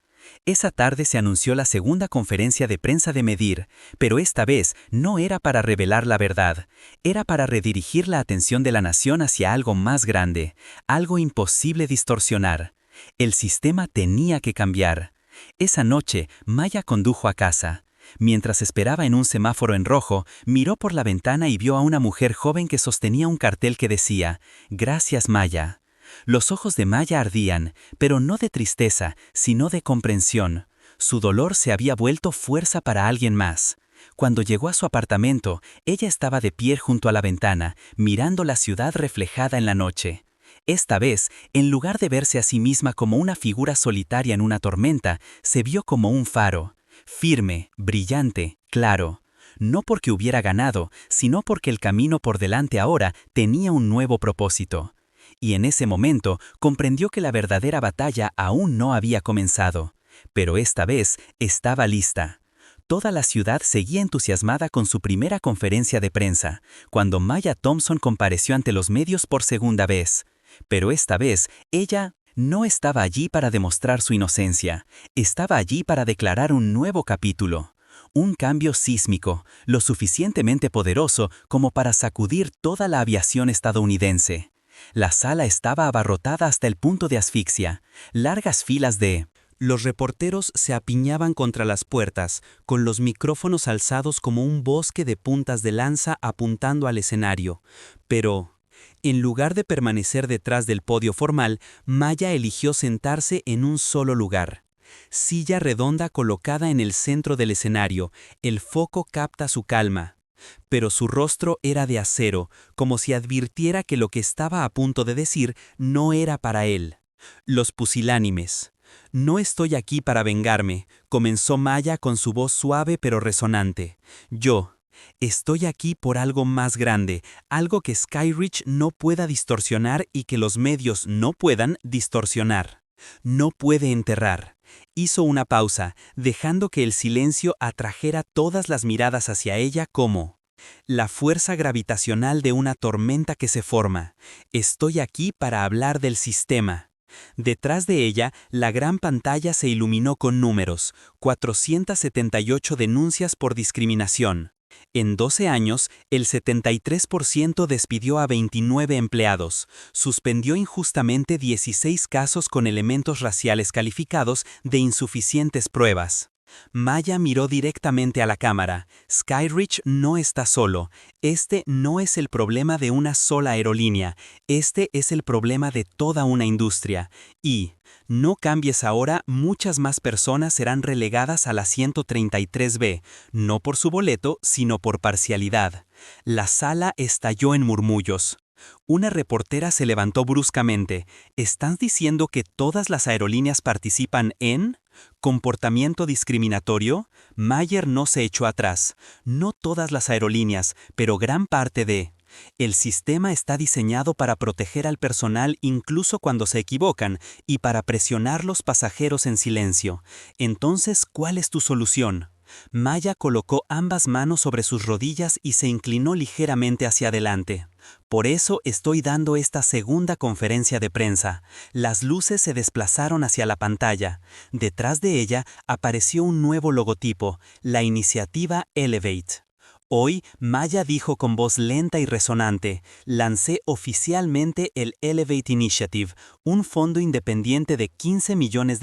A: Esa tarde se anunció la segunda conferencia de prensa de Medir, pero esta vez no era para revelar la verdad, era para redirigir la atención de la nación hacia algo más grande, algo imposible distorsionar. El sistema tenía que cambiar. Esa noche, Maya condujo a casa. Mientras esperaba en un semáforo en rojo, miró por la ventana y vio a una mujer joven que sostenía un cartel que decía, «Gracias, Maya». Los ojos de Maya ardían, pero no de tristeza, sino de comprensión. Su dolor se había vuelto fuerza para alguien más. Cuando llegó a su apartamento, ella estaba de pie junto a la ventana, mirando la ciudad reflejada en la noche. Esta vez, en lugar de verse a sí misma como una figura solitaria en una tormenta, se vio como un faro, firme, brillante, claro. No porque hubiera ganado, sino porque el camino por delante ahora tenía un nuevo propósito. Y en ese momento comprendió que la verdadera batalla aún no había comenzado. Pero esta vez estaba lista. Toda la ciudad seguía entusiasmada con su primera conferencia de prensa, cuando Maya Thompson compareció ante los medios por segunda vez. Pero esta vez, ella no estaba allí para demostrar su inocencia, estaba allí para declarar un nuevo capítulo. Un cambio sísmico, lo suficientemente poderoso como para sacudir toda la aviación estadounidense. La sala estaba abarrotada hasta el punto de asfixia, largas filas de... Los reporteros se apiñaban contra las puertas, con los micrófonos alzados como un bosque de puntas de lanza apuntando al escenario. Pero, en lugar de permanecer detrás del podio formal, Maya eligió sentarse en un solo lugar. Silla redonda colocada en el centro del escenario, el foco capta su calma.
C: pero su rostro era de acero, como si advirtiera que lo que estaba a punto de decir no era para él. Los pusilánimes. No estoy aquí para vengarme, comenzó Maya con su voz suave pero resonante. Yo estoy aquí por algo más grande, algo que Skyreach no pueda distorsionar y que los medios no puedan distorsionar. No puede enterrar. Hizo una pausa, dejando que el silencio atrajera todas las miradas hacia ella como la fuerza gravitacional de una tormenta que se forma. Estoy aquí para hablar del sistema. Detrás de ella, la gran pantalla se iluminó con números, 478 denuncias por discriminación. En 12 años, el 73% despidió a 29 empleados, suspendió injustamente 16 casos con elementos raciales calificados de insuficientes pruebas. Maya miró directamente a la cámara. Skyreach no está solo. Este no es el problema de una sola aerolínea. Este es el problema de toda una industria. Y, no cambies ahora, muchas más personas serán relegadas a la 133B, no por su boleto, sino por parcialidad. La sala estalló en murmullos. Una reportera se levantó bruscamente. ¿Estás diciendo que todas las aerolíneas participan en comportamiento discriminatorio? Mayer no se echó atrás. No todas las aerolíneas, pero gran parte de. El sistema está diseñado para proteger al personal incluso cuando se equivocan y para presionar los pasajeros en silencio. Entonces, ¿cuál es tu solución? Maya colocó ambas manos sobre sus rodillas y se inclinó ligeramente hacia adelante. Por eso estoy dando esta segunda conferencia de prensa. Las luces se desplazaron hacia la pantalla. Detrás de ella apareció un nuevo logotipo, la iniciativa Elevate. Hoy, Maya dijo con voz lenta y resonante, lancé oficialmente el Elevate Initiative, un fondo independiente de $15 millones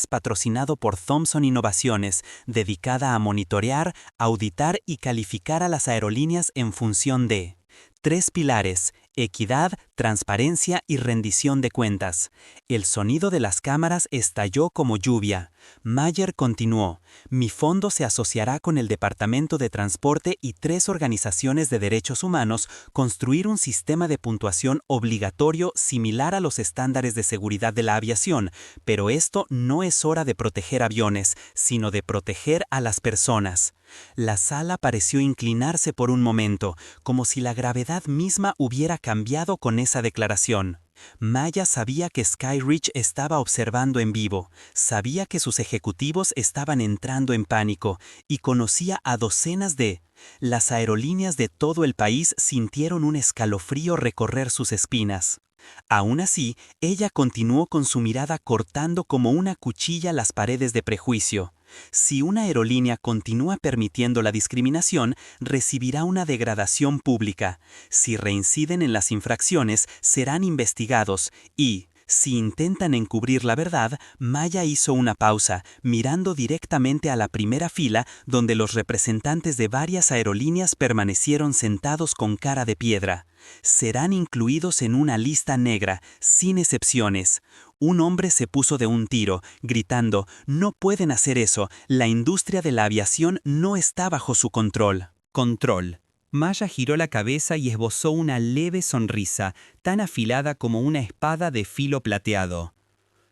C: patrocinado por Thomson Innovaciones, dedicada a monitorear, auditar y calificar a las aerolíneas en función de 3 pilares: equidad, transparencia y rendición de cuentas. El sonido de las cámaras estalló como lluvia. Mayer continuó: mi fondo se asociará con el Departamento de Transporte y 3 organizaciones de derechos humanos construir un sistema de puntuación obligatorio similar a los estándares de seguridad de la aviación, pero esto no es hora de proteger aviones, sino de proteger a las personas. La sala pareció inclinarse por un momento, como si la gravedad misma hubiera cambiado con esa declaración. Maya sabía que Skyreach estaba observando en vivo, sabía que sus ejecutivos estaban entrando en pánico y conocía a docenas de. Las aerolíneas de todo el país sintieron un escalofrío recorrer sus espinas. Aún así, ella continuó con su mirada cortando como una cuchilla las paredes de prejuicio. Si una aerolínea continúa permitiendo la discriminación, recibirá una degradación pública. Si reinciden en las infracciones, serán investigados y, si intentan encubrir la verdad, Maya hizo una pausa, mirando directamente a la primera fila donde los representantes de varias aerolíneas permanecieron sentados con cara de piedra. Serán incluidos en una lista negra, sin excepciones. Un hombre se puso de un tiro, gritando: «No pueden hacer eso, la industria de la aviación no está bajo su control». Control. Maya giró la cabeza y esbozó una leve sonrisa, tan afilada como una espada de filo plateado.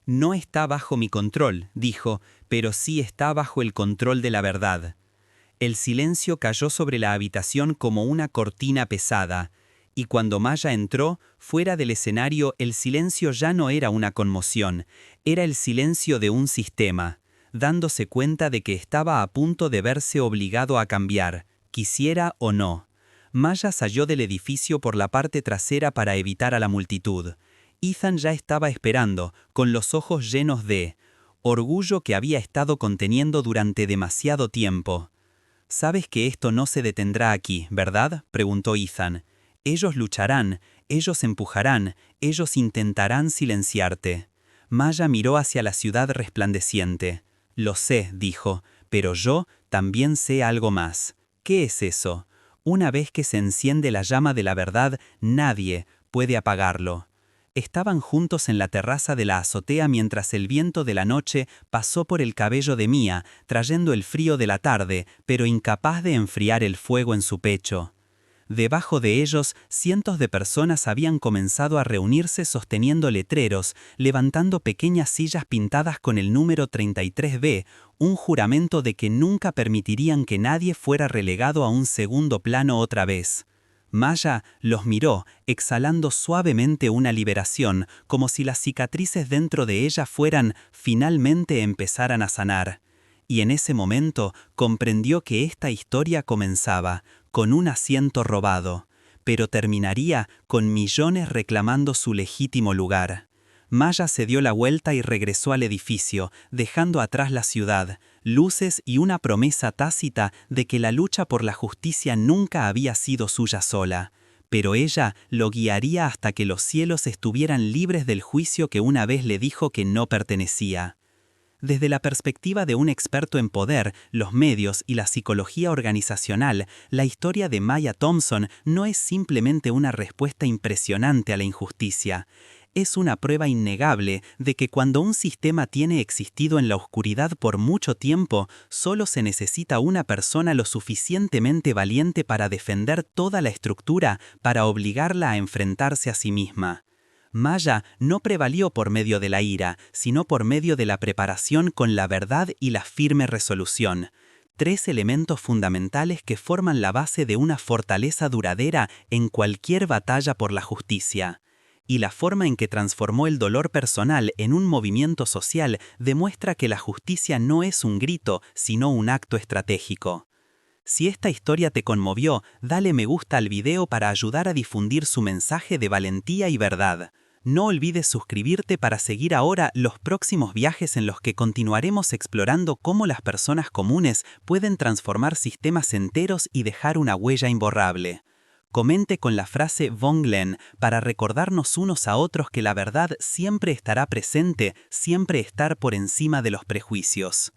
C: «No está bajo mi control», dijo, «pero sí está bajo el control de la verdad». El silencio cayó sobre la habitación como una cortina pesada. Y cuando Maya entró, fuera del escenario el silencio ya no era una conmoción, era el silencio de un sistema, dándose cuenta de que estaba a punto de verse obligado a cambiar, quisiera o no. Maya salió del edificio por la parte trasera para evitar a la multitud. Ethan ya estaba esperando, con los ojos llenos de orgullo que había estado conteniendo durante demasiado tiempo. «Sabes que esto no se detendrá aquí, ¿verdad?», preguntó Ethan. «Ellos lucharán, ellos empujarán, ellos intentarán silenciarte». Maya miró hacia la ciudad resplandeciente. «Lo sé», dijo, «pero yo también sé algo más». «¿Qué es eso?» «Una vez que se enciende la llama de la verdad, nadie puede apagarlo». Estaban juntos en la terraza de la azotea mientras el viento de la noche pasó por el cabello de Mia, trayendo el frío de la tarde, pero incapaz de enfriar el fuego en su pecho. Debajo de ellos, cientos de personas habían comenzado a reunirse sosteniendo letreros, levantando pequeñas sillas pintadas con el número 33B, un juramento de que nunca permitirían que nadie fuera relegado a un segundo plano otra vez. Maya los miró, exhalando suavemente una liberación, como si las cicatrices dentro de ella finalmente empezaran a sanar. Y en ese momento comprendió que esta historia comenzaba con un asiento robado, pero terminaría con millones reclamando su legítimo lugar. Maya se dio la vuelta y regresó al edificio, dejando atrás la ciudad, luces y una promesa tácita de que la lucha por la justicia nunca había sido suya sola, pero ella lo guiaría hasta que los cielos estuvieran libres del juicio que una vez le dijo que no pertenecía. Desde la perspectiva de un experto en poder, los medios y la psicología organizacional, la historia de Maya Thompson no es simplemente una respuesta impresionante a la injusticia. Es una prueba innegable de que cuando un sistema tiene existido en la oscuridad por mucho tiempo, solo se necesita una persona lo suficientemente valiente para defender toda la estructura, para obligarla a enfrentarse a sí misma. Maya no prevalió por medio de la ira, sino por medio de la preparación con la verdad y la firme resolución. 3 elementos fundamentales que forman la base de una fortaleza duradera en cualquier batalla por la justicia. Y la forma en que transformó el dolor personal en un movimiento social demuestra que la justicia no es un grito, sino un acto estratégico. Si esta historia te conmovió, dale me gusta al video para ayudar a difundir su mensaje de valentía y verdad. No olvides suscribirte para seguir ahora los próximos viajes en los que continuaremos explorando cómo las personas comunes pueden transformar sistemas enteros y dejar una huella imborrable. Comente con la frase Von Glenn para recordarnos unos a otros que la verdad siempre estará presente, siempre estar por encima de los prejuicios.